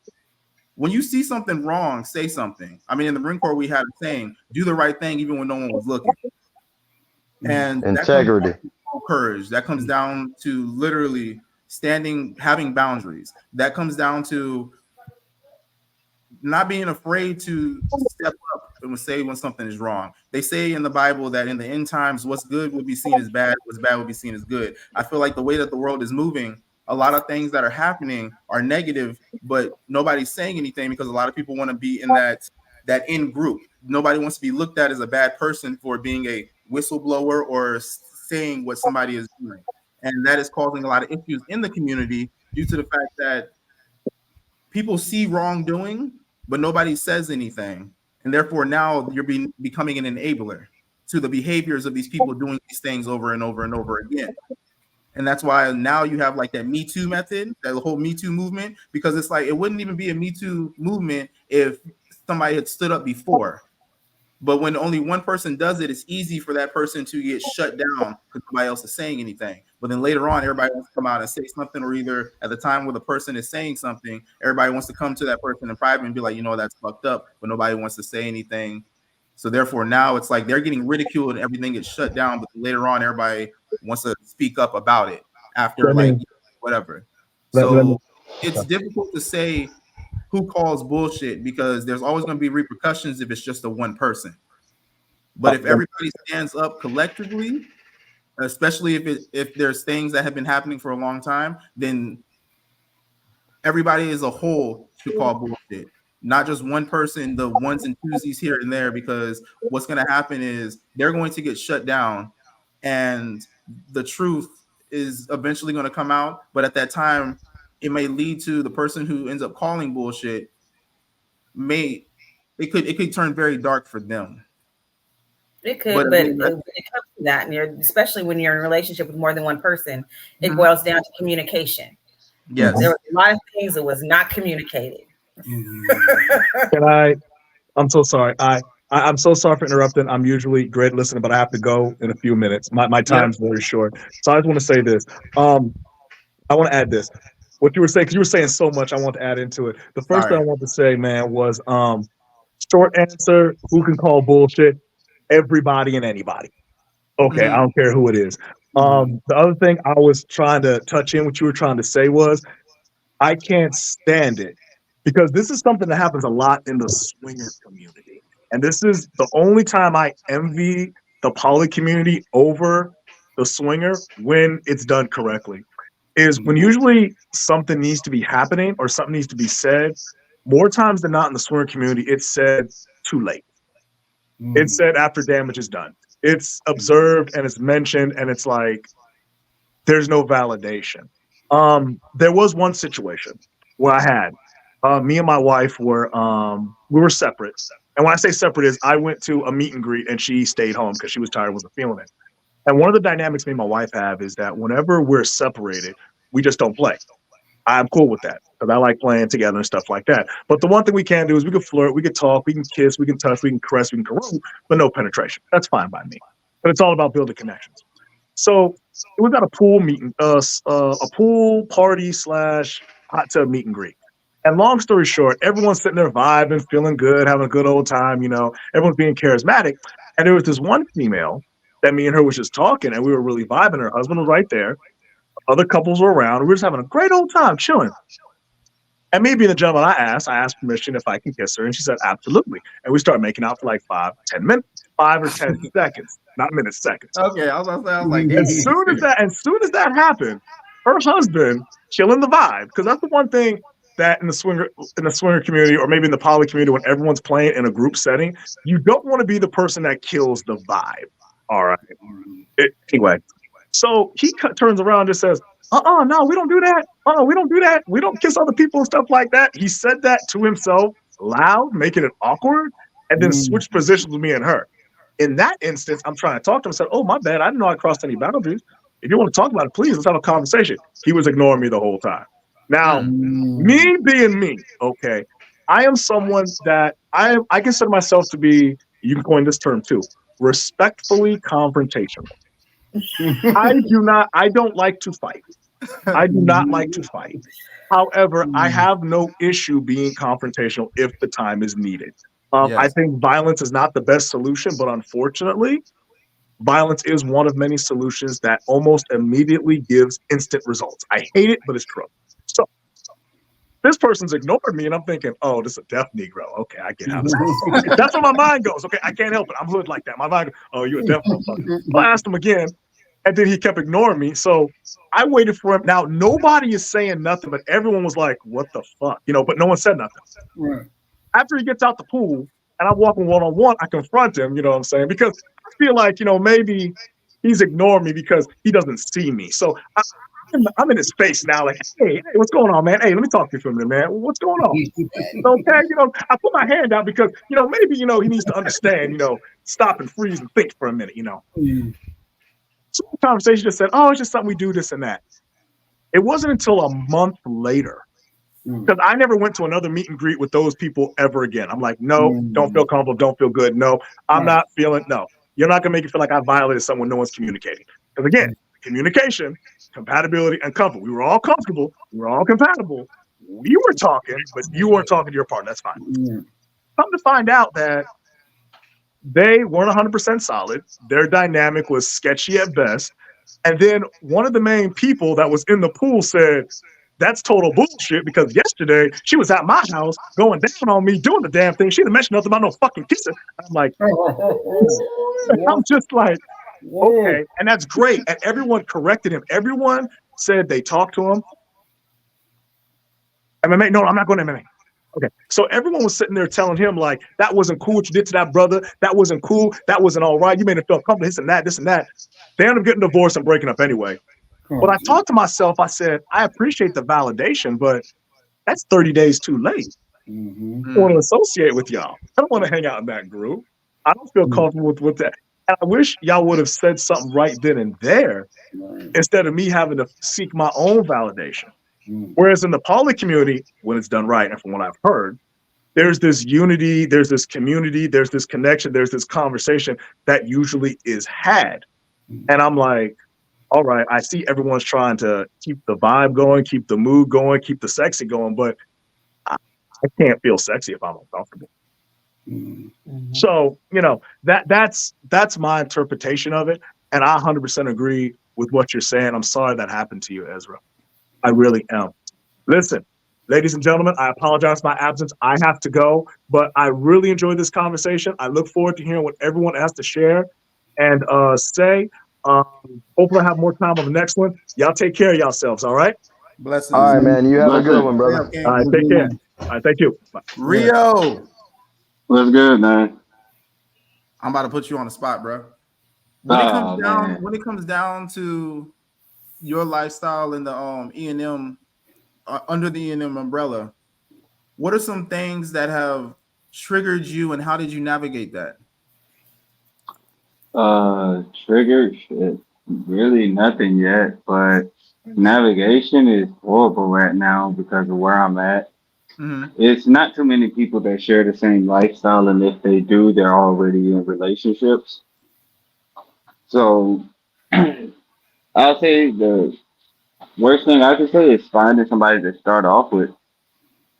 When you see something wrong, say something. I mean, in the Marine Corps, we had a saying, do the right thing even when no one was looking. And that comes down Integrity. to courage. That comes down to literally having boundaries. That comes down to not being afraid to step up and say when something is wrong. They say in the Bible that in the end times, what's good will be seen as bad, what's bad will be seen as good. I feel like the way that the world is moving, a lot of things that are happening are negative, but nobody's saying anything because a lot of people want to be in that in group. Nobody wants to be looked at as a bad person for being a whistleblower or saying what somebody is doing. And that is causing a lot of issues in the community due to the fact that people see wrongdoing, but nobody says anything. And therefore, now you're becoming an enabler to the behaviors of these people doing these things over and over and over again. And that's why now you have like that Me Too method, that whole Me Too movement, because it's like it wouldn't even be a Me Too movement if somebody had stood up before. But when only one person does it, it's easy for that person to get shut down because nobody else is saying anything. But then later on, everybody wants to come out and say something, or either at the time where the person is saying something, everybody wants to come to that person in private and be like, you know, that's fucked up, but nobody wants to say anything. So therefore, now it's like they're getting ridiculed and everything gets shut down. But later on, everybody wants to speak up about it after like whatever. So it's difficult to say who calls bullshit because there's always going to be repercussions if it's just a one person. But if everybody stands up collectively, especially if there's things that have been happening for a long time, then everybody as a whole should call bullshit. Not just one person, the ones and twosies here and there, because what's going to happen is they're going to get shut down and the truth is eventually going to come out. But at that time, it may lead to the person who ends up calling bullshit it could turn very dark for them. It could, but when it comes to that, and especially when you're in a relationship with more than one person, it boils down to communication. Yes, there were a lot of things that was not communicated. I'm so sorry. I'm so sorry for interrupting. I'm usually great listening, but I have to go in a few minutes. My time's very short, so I just want to say this. I want to add this. What you were saying, because you were saying so much, I want to add into it. The first thing I want to say, man, was short answer: who can call bullshit? Everybody and anybody. Okay, I don't care who it is. The other thing I was trying to touch in, what you were trying to say was, I can't stand it because this is something that happens a lot in the swinger community. And this is the only time I envy the poly community over the swinger when it's done correctly. Is when usually something needs to be happening or something needs to be said, more times than not in the swinger community, it's said too late. It's said after damage is done. It's observed and it's mentioned and it's like, there's no validation. There was one situation where I had me and my wife were we were separate. And when I say separate is I went to a meet and greet and she stayed home because she was tired, wasn't feeling it. And one of the dynamics me and my wife have is that whenever we're separated, we just don't play. I'm cool with that because I like playing together and stuff like that. But the one thing we can do is we can flirt, we can talk, we can kiss, we can touch, we can caress, we can corrode, but no penetration. That's fine by me. But it's all about building connections. So it was at a pool meeting, a pool party / hot tub meet and greet. And long story short, everyone's sitting there vibing, feeling good, having a good old time. You know, everyone's being charismatic. And there was this one female that me and her was just talking, and we were really vibing. Her husband was right there. Other couples were around. We were just having a great old time, chilling. And me being the gentleman I asked permission if I can kiss her, and she said absolutely. And we started making out for like 5 or 10 seconds, not minutes, seconds. Okay, I was like, as soon as that happened, her husband killing the vibe, because that's the one thing that in the swinger community, or maybe in the poly community, when everyone's playing in a group setting, you don't want to be the person that kills the vibe. All right. Anyway, so he turns around and just says, no, we don't do that. We don't do that. We don't kiss other people and stuff like that. He said that to himself loud, making it awkward. and then switch positions with me and her. In that instance, I'm trying to talk to him. I said, "Oh, my bad. I didn't know I crossed any boundaries. If you want to talk about it, please, let's have a conversation." He was ignoring me the whole time. Now, me being me, okay, I am someone that I consider myself to be, you can coin this term too, respectfully confrontational. I don't like to fight. I do not like to fight. However, I have no issue being confrontational if the time is needed. I Yes. think violence is not the best solution, but unfortunately, violence is one of many solutions that almost immediately gives instant results. I hate it, but it's true. So this person's ignored me, and I'm thinking, "Oh, this is a deaf Negro. Okay, I get how this goes." That's where my mind goes. Okay, I can't help it. I'm hood like that. My mind goes, "Oh, you a deaf motherfucker." So I asked him again, and then he kept ignoring me. So I waited for him. Now nobody is saying nothing, but everyone was like, "What the fuck?" But no one said nothing. Right. After he gets out the pool and I'm walking one-on-one, I confront him, you know what I'm saying? Because I feel like, maybe he's ignoring me because he doesn't see me. So I'm in his face now, like, hey, what's going on, man? Hey, let me talk to you for a minute, man. What's going on? Okay, I put my hand out because, maybe, he needs to understand, stop and freeze and think for a minute, So the conversation just said, oh, it's just something we do, this and that. It wasn't until a month later, because I never went to another meet and greet with those people ever again. I'm like, no, don't feel comfortable, don't feel good. No, I'm not feeling, no. You're not going to make it feel like I violated someone no one's communicating. Because again, communication, compatibility, and comfort. We were all comfortable. We were all compatible. We were talking, but you weren't talking to your partner. That's fine. Come to find out that they weren't 100% solid. Their dynamic was sketchy at best. And then one of the main people that was in the pool said, that's total bullshit because yesterday she was at my house going down on me doing the damn thing. She didn't mention nothing about no fucking kissing. I'm like, I'm just like, okay. And that's great. And everyone corrected him. Everyone said they talked to him. MMA? No, I'm not going to MMA. Okay. So everyone was sitting there telling him, like, that wasn't cool what you did to that brother. That wasn't cool. That wasn't all right. You made him feel comfortable, this and that, this and that. They ended up getting divorced and breaking up anyway. But I talked to myself, I said, I appreciate the validation, but that's 30 days too late. I don't want to associate with y'all. I don't want to hang out in that group. I don't feel comfortable with that. And I wish y'all would have said something right then and there instead of me having to seek my own validation. Whereas in the poly community, when it's done right, and from what I've heard, there's this unity, there's this community, there's this connection, there's this conversation that usually is had. And I'm like, all right, I see everyone's trying to keep the vibe going, keep the mood going, keep the sexy going, but I can't feel sexy if I'm uncomfortable. So, that's my interpretation of it. And I 100% agree with what you're saying. I'm sorry that happened to you, Ezra. I really am. Listen, ladies and gentlemen, I apologize for my absence. I have to go, but I really enjoyed this conversation. I look forward to hearing what everyone has to share and say. Hopefully I have more time on the next one. Y'all take care of yourselves, all right? Blessings. All right, man. You have a good one, brother. All right, take care. All right, thank you. Bye. Rio, What's good, man? I'm about to put you on the spot, bro. Oh, When it comes down to your lifestyle in the ENM under the ENM umbrella, what are some things that have triggered you, and how did you navigate that? Triggered shit. Really nothing yet, but navigation is horrible right now because of where I'm at. It's not too many people that share the same lifestyle, and if they do, they're already in relationships. So I'll say the worst thing I could say is finding somebody to start off with.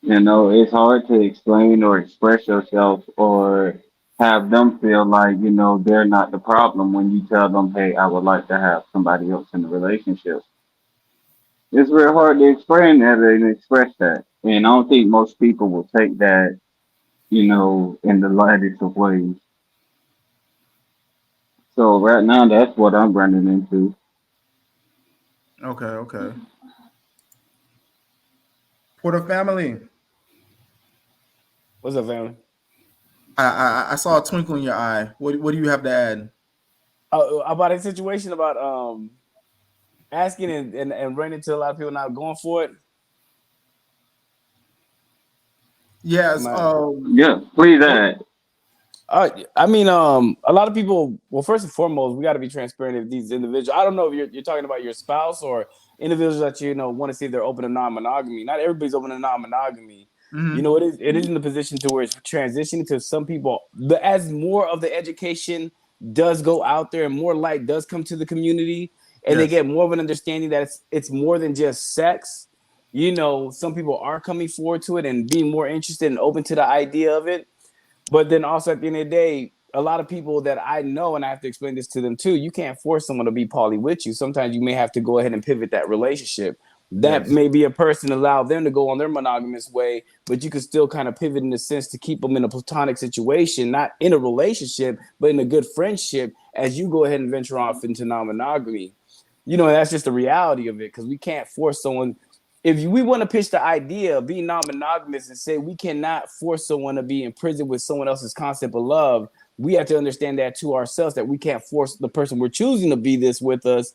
It's hard to explain or express yourself or have them feel like, they're not the problem when you tell them, hey, I would like to have somebody else in the relationship. It's real hard to explain that and express that. And I don't think most people will take that, in the lightest of ways. So right now, that's what I'm running into. Okay. Porter family. What's up, family? I saw a twinkle in your eye. What do you have to add? About a situation about asking and running into a lot of people not going for it. Yes. Yeah, please add. I mean, a lot of people. Well, first and foremost, we got to be transparent. If these individuals, I don't know if you're talking about your spouse or individuals that want to see if they're open to non-monogamy. Not everybody's open to non-monogamy. Mm-hmm. It is in the position to where it's transitioning to some people. As more of the education does go out there and more light does come to the community, and they get more of an understanding that it's more than just sex. Some people are coming forward to it and being more interested and open to the idea of it. But then also at the end of the day, a lot of people that I know, and I have to explain this to them too, you can't force someone to be poly with you. Sometimes you may have to go ahead and pivot that relationship. That may be a person allow them to go on their monogamous way, but you can still kind of pivot in a sense to keep them in a platonic situation, not in a relationship, but in a good friendship as you go ahead and venture off into non-monogamy. That's just the reality of it, because we can't force someone. If we want to pitch the idea of being non-monogamous and say we cannot force someone to be in prison with someone else's concept of love, we have to understand that to ourselves, that we can't force the person we're choosing to be this with us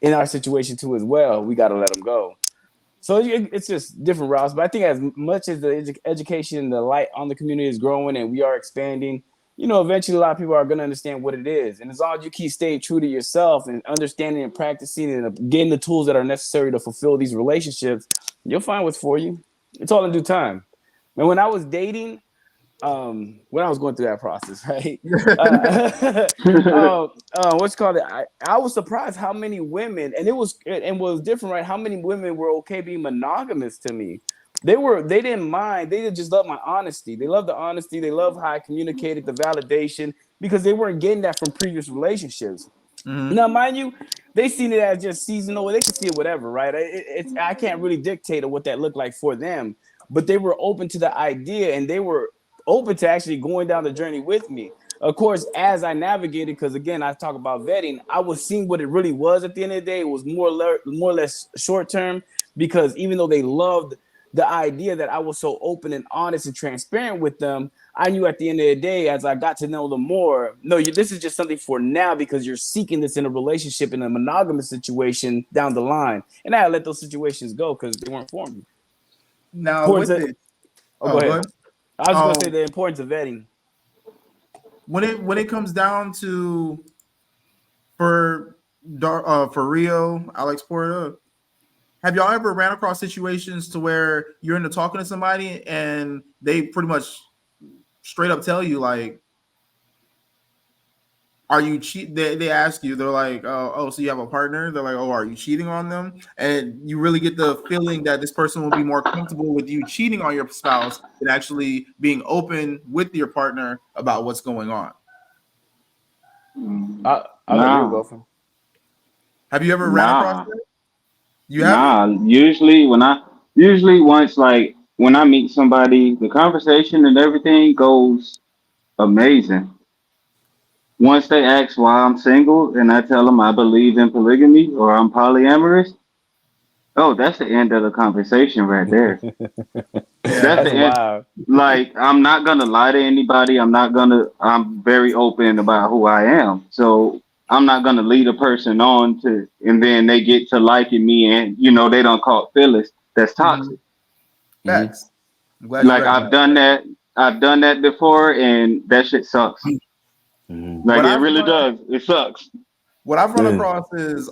in our situation too as well. We got to let them go. So it's just different routes. But I think as much as the education, the light on the community is growing and we are expanding, eventually a lot of people are going to understand what it is. And as long as you keep staying true to yourself and understanding and practicing and getting the tools that are necessary to fulfill these relationships, you'll find what's for you. It's all in due time. And when I was dating, when I was going through that process, right? What's called it? I was surprised how many women, and was different, right? How many women were okay being monogamous to me. They didn't mind. They just loved my honesty. They loved the honesty. They loved how I communicated the validation, because they weren't getting that from previous relationships. Mm-hmm. Now, mind you, they seen it as just seasonal. They can see it whatever, right? I can't really dictate what that looked like for them, but they were open to the idea, and they were open to actually going down the journey with me. Of course, as I navigated, because again, I talk about vetting, I was seeing what it really was at the end of the day. It was more or less short term, because even though they loved the idea that I was so open and honest and transparent with them, I knew at the end of the day, as I got to know them more, no, this is just something for now, because you're seeking this in a relationship, in a monogamous situation down the line. And I had to let those situations go because they weren't for me. Now with it, go ahead. I was going to say Um, the importance of vetting. when it comes down to for Rio, Alex Porta, have y'all ever ran across situations to where you're into talking to somebody and they pretty much straight up tell you, like, are you cheat? They ask you, they're like, oh, so you have a partner? They're like, oh, are you cheating on them? And you really get the feeling that this person will be more comfortable with you cheating on your spouse than actually being open with your partner about what's going on. I'll let you go from. Have you ever ran across that? You haven't? Usually once, like, when I meet somebody, the conversation and everything goes amazing. Once they ask why I'm single and I tell them I believe in polygamy or I'm polyamorous, oh, that's the end of the conversation right there. That's the end. Like, I'm not gonna lie to anybody. I'm very open about who I am. So I'm not gonna lead a person on to, and then they get to liking me, and they don't call feelings. That's toxic. Facts. Like, I've done that before, and that shit sucks. Like, it really does. It sucks. What I've run across is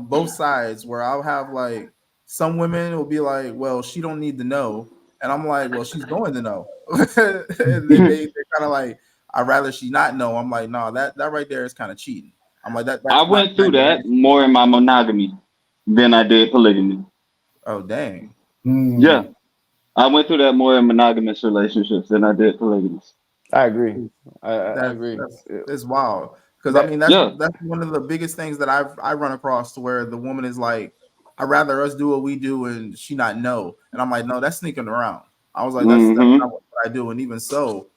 both sides, where I'll have, like, some women will be like, well, she don't need to know. And I'm like, well, she's going to know. And they're kind of like, I'd rather she not know. I'm like, no, that right there is kind of cheating. I'm like, that's I went through that more in my monogamy than I did polygamy. Oh, dang. Yeah. I went through that more in monogamous relationships than I did polygamous. I agree. I agree. It's wild. Because I mean, that's one of the biggest things that I run across, to where the woman is like, I'd rather us do what we do and she not know. And I'm like, no, that's sneaking around. I was like, that's not what I do. And even so,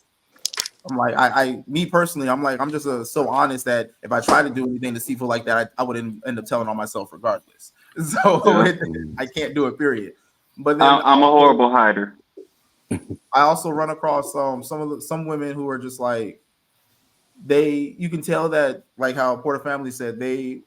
I'm like, me personally, I'm like, I'm just so honest that if I try to do anything deceitful like that, I would end up telling on myself regardless. So I can't do it, period. But then I'm a horrible hider. I also run across some women who are just like, you can tell that, like how Porter Family said, they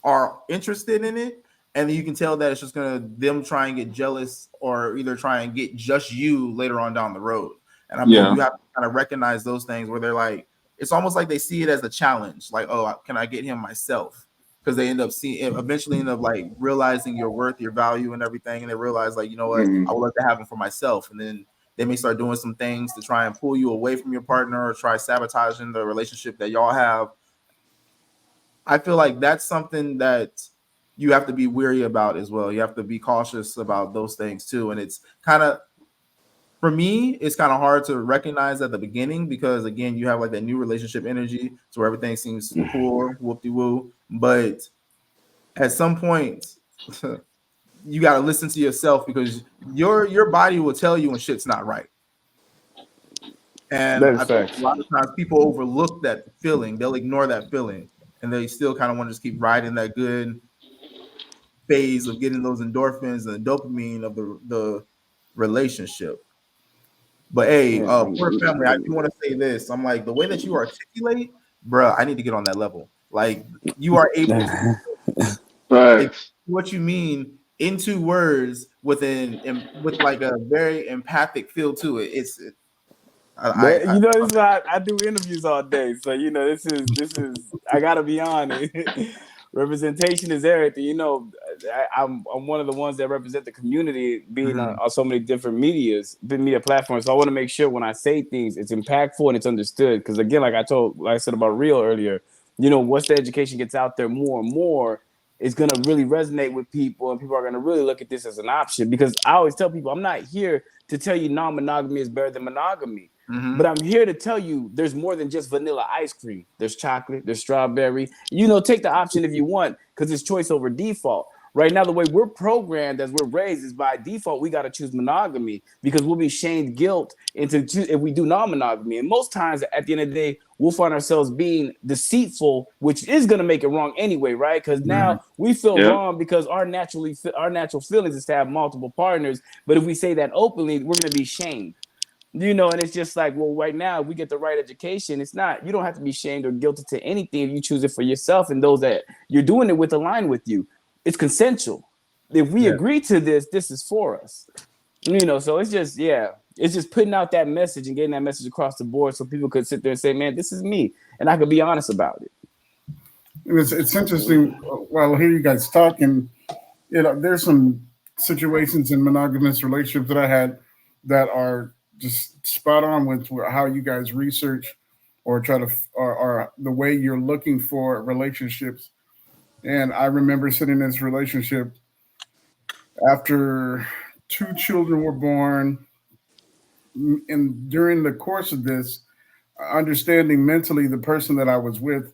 are interested in it, and you can tell that it's just gonna them try and get jealous, or either try and get just you later on down the road. And I mean, you have to kind of recognize those things where they're like, it's almost like they see it as a challenge. Like, oh, can I get him myself? Because they eventually end up like realizing your worth, your value, and everything. And they realize, like, you know what, I would like to have him for myself. And then they may start doing some things to try and pull you away from your partner or try sabotaging the relationship that y'all have. I feel like that's something that you have to be weary about as well. You have to be cautious about those things too. And it's kind of, for me, it's kind of hard to recognize at the beginning because, again, you have like that new relationship energy, so everything seems cool, whoop-de-woo. But at some point, you got to listen to yourself because your body will tell you when shit's not right. And I think a lot of times people overlook that feeling. They'll ignore that feeling, and they still kind of want to just keep riding that good phase of getting those endorphins and the dopamine of the relationship. But hey, poor family, I do want to say this. I'm like, the way that you articulate, bruh, I need to get on that level. Like, you are able to what you mean in 2 words with like a very empathic feel to it. It's I do interviews all day, so this is I gotta be honest. Representation is everything. I'm one of the ones that represent the community, being on so many different media platforms. So I want to make sure when I say things, it's impactful and it's understood. Because again, like I said about Real earlier, once the education gets out there more and more, it's gonna really resonate with people, and people are gonna really look at this as an option. Because I always tell people, I'm not here to tell you non-monogamy is better than monogamy. But I'm here to tell you there's more than just vanilla ice cream. There's chocolate, there's strawberry. Take the option if you want, because it's choice over default. Right now, the way we're programmed as we're raised is by default, we got to choose monogamy because we'll be shamed guilt if we do non-monogamy. And most times at the end of the day, we'll find ourselves being deceitful, which is going to make it wrong anyway, right? Because now we feel wrong because our natural feelings is to have multiple partners. But if we say that openly, we're going to be shamed. And it's just like, well, right now, if we get the right education, you don't have to be shamed or guilty to anything if you choose it for yourself and those that you're doing it with align with you. It's consensual. If we agree to this is for us. So it's just putting out that message and getting that message across the board so people could sit there and say, man, this is me. And I could be honest about it. It's interesting while I hear you guys talking, there's some situations in monogamous relationships that I had that are just spot on with how you guys research or try to or the way you're looking for relationships. And I remember sitting in this relationship after 2 children were born, and during the course of this, understanding mentally the person that I was with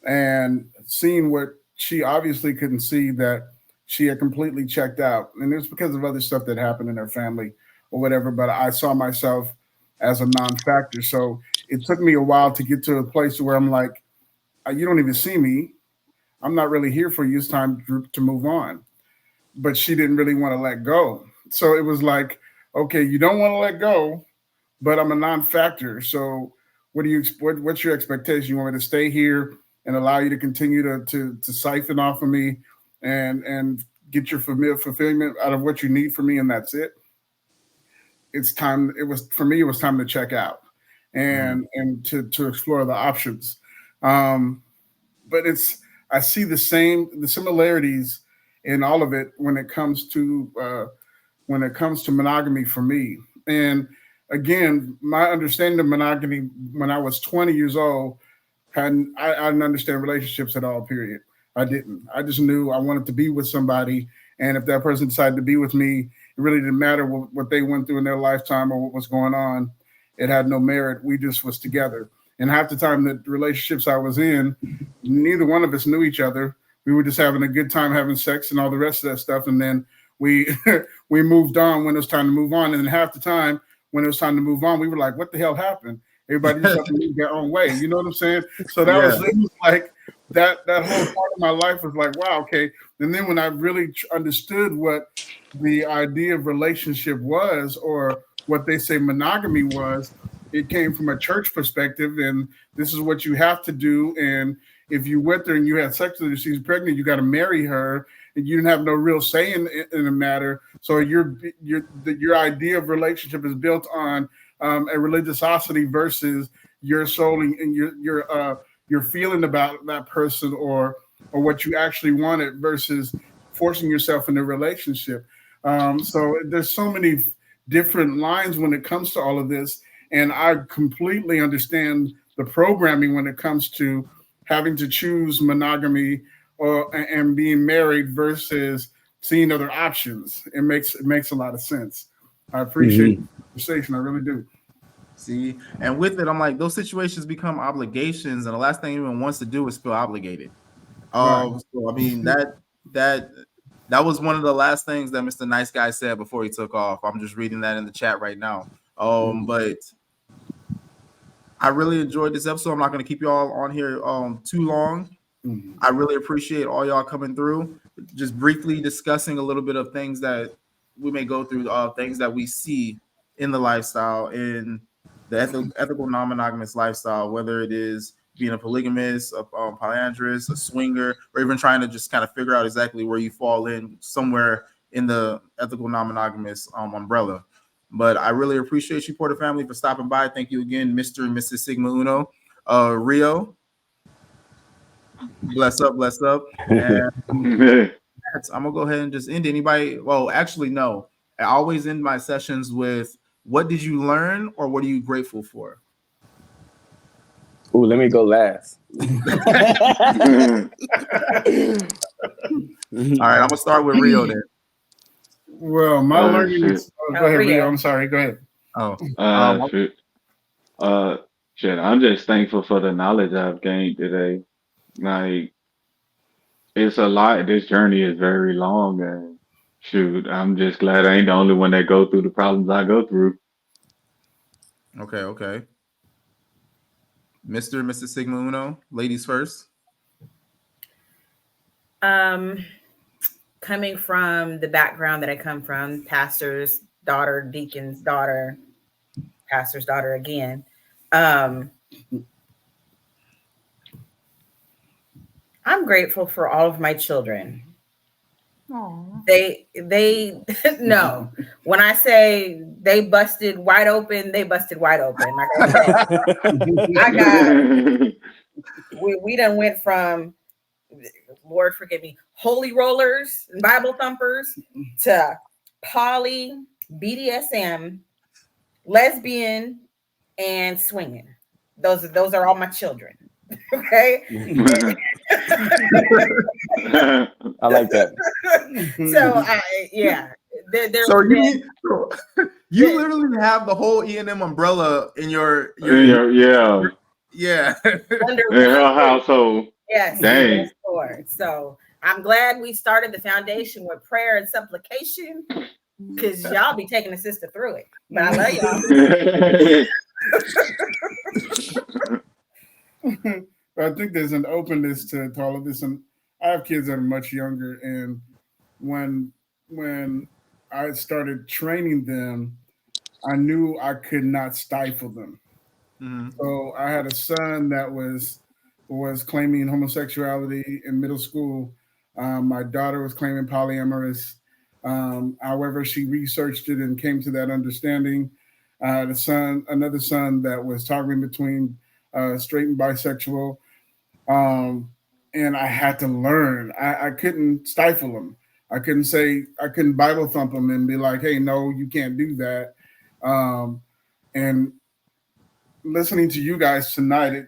and seeing what she obviously couldn't see, that she had completely checked out. And it was because of other stuff that happened in her family or whatever, but I saw myself as a non-factor. So it took me a while to get to a place where I'm like, you don't even see me. I'm not really here for you. It's time to move on. But she didn't really want to let go. So it was like, okay, you don't want to let go, but I'm a non-factor. So what's your expectation? You want me to stay here and allow you to continue to siphon off of me and get your fulfillment out of what you need from me, and that's it? It's time. It was time to check out and to explore the options. But I see the similarities in all of it when it comes to monogamy for me. And again, my understanding of monogamy when I was 20 years old, I didn't understand relationships at all, period. I didn't. I just knew I wanted to be with somebody. And if that person decided to be with me, it really didn't matter what they went through in their lifetime or what was going on. It had no merit. We just was together. And half the time, the relationships I was in, neither one of us knew each other. We were just having a good time having sex and all the rest of that stuff. And then we we moved on when it was time to move on. And then half the time when it was time to move on, we were like, what the hell happened? Everybody just have to move their own way. You know what I'm saying? So it was like that whole part of my life was like, wow, okay. And then when I really understood what the idea of relationship was, or what they say monogamy was, it came from a church perspective, and this is what you have to do. And if you went there and you had sex with her, she's pregnant, you got to marry her, and you didn't have no real say in the matter. So your idea of relationship is built on a religiosity versus your soul and your feeling about that person or what you actually wanted versus forcing yourself in a relationship. So there's so many different lines when it comes to all of this, and I completely understand the programming when it comes to having to choose monogamy and being married versus seeing other options. It makes a lot of sense. I appreciate the conversation. I really do. See, and with it, I'm like, those situations become obligations, and the last thing anyone wants to do is feel obligated. Right. So I mean that was one of the last things that Mr. Nice Guy said before he took off. I'm just reading that in the chat right now. But I really enjoyed this episode. I'm not going to keep y'all on here too long. I really appreciate all y'all coming through, just briefly discussing a little bit of things that we may go through, things that we see in the lifestyle, in the ethical non-monogamous lifestyle, whether it is being a polygamist, a polyandrous, a swinger, or even trying to just kind of figure out exactly where you fall in somewhere in the ethical non-monogamous umbrella. But I really appreciate you, Porter family, for stopping by. Thank you again, Mr. and Mrs. Sigma Uno. Rio, bless up. And I'm gonna go ahead and just end. Anybody? Well, actually, no. I always end my sessions with, what did you learn or what are you grateful for? Ooh, let me go last. All right, I'm gonna start with Rio then. Well, my learning is. Go ahead, Rio. I'm sorry. Go ahead. Shit. I'm just thankful for the knowledge I've gained today. Like, it's a lot. This journey is very long, and shoot, I'm just glad I ain't the only one that go through the problems I go through. Okay. Mr. and Mrs. Sigma Uno, ladies first. Coming from the background that I come from, pastor's daughter, deacon's daughter, pastor's daughter again. I'm grateful for all of my children. Aww. They no. When I say they busted wide open, they busted wide open. Like I said, we done went from, Lord forgive me, holy rollers and Bible thumpers to poly, BDSM, lesbian, and swinging. Those are all my children. Okay. I like that. So so you literally have the whole ENM umbrella in your yeah under her household. Yes. Dang. Yes, Lord. So I'm glad we started the foundation with prayer and supplication, because y'all be taking the sister through it. But I love y'all. I think there's an openness to all of this, and I have kids that are much younger, and when I started training them, I knew I could not stifle them. So I had a son that was claiming homosexuality in middle school. My daughter was claiming polyamorous. However, she researched it and came to that understanding. Another son that was toggling between straight and bisexual. And I had to learn. I couldn't stifle them. I couldn't Bible thump them and be like, hey, no, you can't do that. And listening to you guys tonight,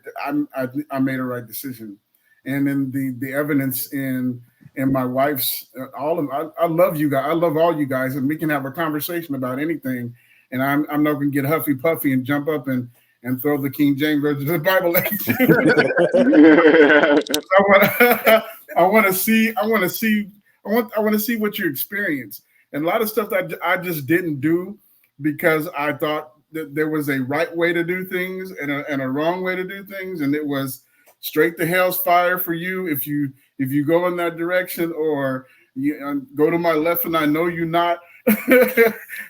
I made a right decision. And then the evidence in my wife's, I love you guys. I love all you guys, and we can have a conversation about anything. And I'm not going to get huffy puffy and jump up and throw the King James version of the Bible at you. I want to see what you experience. And a lot of stuff that I just didn't do because I thought that there was a right way to do things and a wrong way to do things, and it was straight to hell's fire for you if you go in that direction, or you go to my left and I know you're not.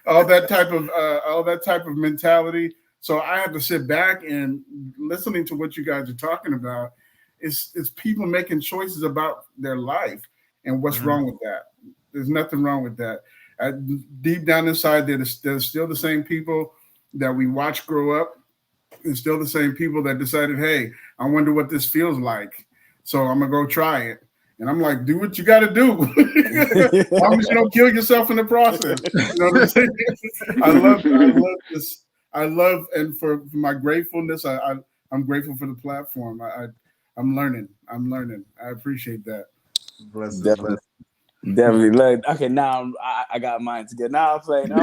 all that type of mentality. So I have to sit back and listening to what you guys are talking about. It's people making choices about their life, and what's wrong with that? There's nothing wrong with that. Deep down inside, they're still the same people that we watch grow up is still the same people that decided, hey, I wonder what this feels like, so I'm gonna go try it. And I'm like, do what you got to do, as long as you don't kill yourself in the process. You know what I'm saying? I love this. I love, and for my gratefulness, I'm grateful for the platform. I'm learning. I appreciate that. Definitely. Definitely. Like, okay, now I got mine together. Now I'm playing. No,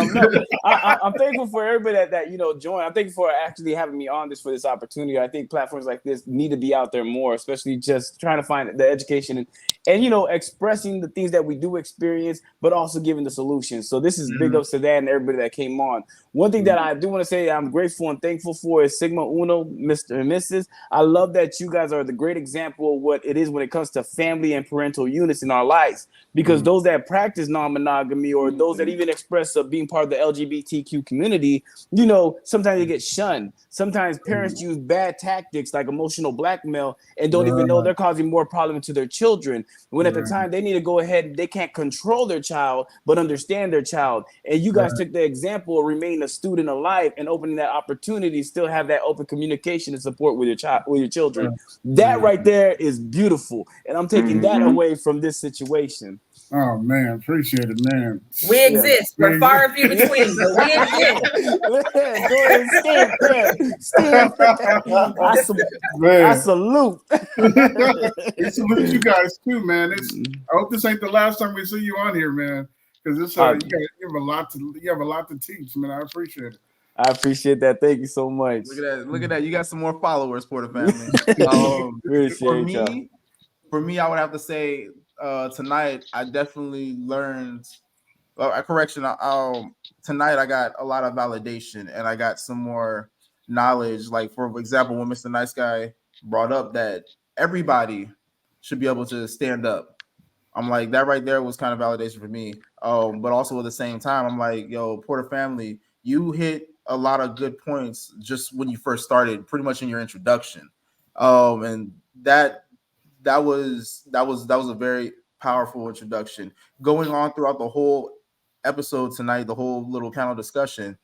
I'm thankful for everybody that joined. I'm thankful for actually having me on for this opportunity. I think platforms like this need to be out there more, especially just trying to find the education and expressing the things that we do experience, but also giving the solutions. So this is big ups to that and everybody that came on. One thing that I do want to say I'm grateful and thankful for is Sigma Uno, Mr. and Mrs. I love that you guys are the great example of what it is when it comes to family and parental units in our lives. Because those that practice non-monogamy or those that even express being part of the LGBTQ community, sometimes they get shunned. Sometimes parents use bad tactics like emotional blackmail and don't even know they're causing more problems to their children. When at the time they need to go ahead, they can't control their child, but understand their child. And you guys took the example of remaining a student of life and opening that opportunity, still have that open communication and support with your child, with your children. That right there is beautiful. And I'm taking that away from this situation. Oh man, appreciate it, man. We exist. We're far and few between, but we exist. Go ahead and skip. I salute. We salute you guys too, man. I hope this ain't the last time we see you on here, man. Because it's you have a lot to teach, man. I appreciate it. I appreciate that. Thank you so much. Look at that. You got some more followers, Porter family. For me, I would have to say tonight I definitely learned. Tonight I got a lot of validation and I got some more knowledge. Like for example, when Mr. Nice Guy brought up that everybody should be able to stand up, I'm like, that right there was kind of validation for me. But also at the same time, I'm like, yo, Porter family, you hit a lot of good points just when you first started, pretty much in your introduction. And that was a very powerful introduction. Going on throughout the whole episode tonight, the whole little panel discussion,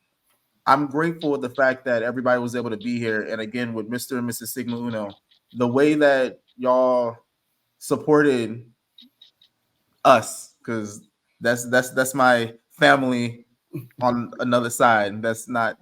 I'm grateful with the fact that everybody was able to be here. And again, with Mr. and Mrs. Sigma Uno, the way that y'all supported us, because that's my family on another side. That's my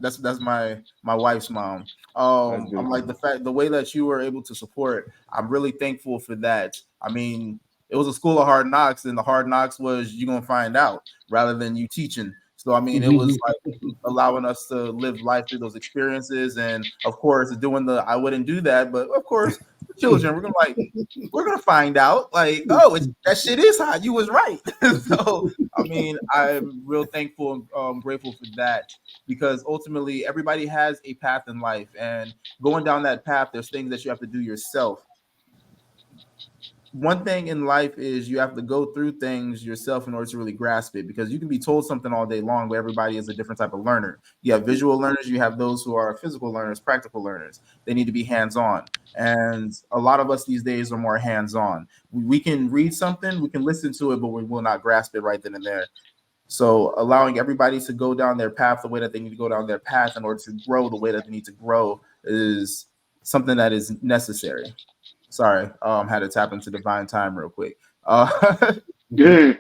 wife's mom. I'm like the way that you were able to support. I'm really thankful for that. I mean, it was a school of hard knocks, and the hard knocks was you gonna find out rather than you teaching. So I mean, it was like allowing us to live life through those experiences, and of course, doing the I wouldn't do that, but of course, children, we're gonna find out. Like, oh, that shit is hot. You was right. So I mean, I'm real thankful and grateful for that because ultimately everybody has a path in life, and going down that path, there's things that you have to do yourself. One thing in life is you have to go through things yourself in order to really grasp it, because you can be told something all day long, but everybody is a different type of learner. You have visual learners, you have those who are physical learners, practical learners. They need to be hands-on. And a lot of us these days are more hands-on. We can read something, we can listen to it, but we will not grasp it right then and there. So allowing everybody to go down their path the way that they need to go down their path in order to grow the way that they need to grow is something that is necessary. Sorry, had to tap into divine time real quick. Good.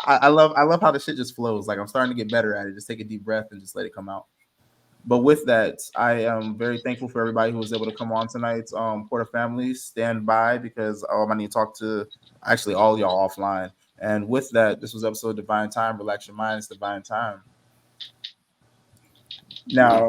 I love how the shit just flows. Like I'm starting to get better at it. Just take a deep breath and just let it come out. But with that, I am very thankful for everybody who was able to come on tonight. Porter family, stand by because I need to talk to actually all y'all offline. And with that, this was episode Divine Time. Relax your mind. It's Divine Time. Now,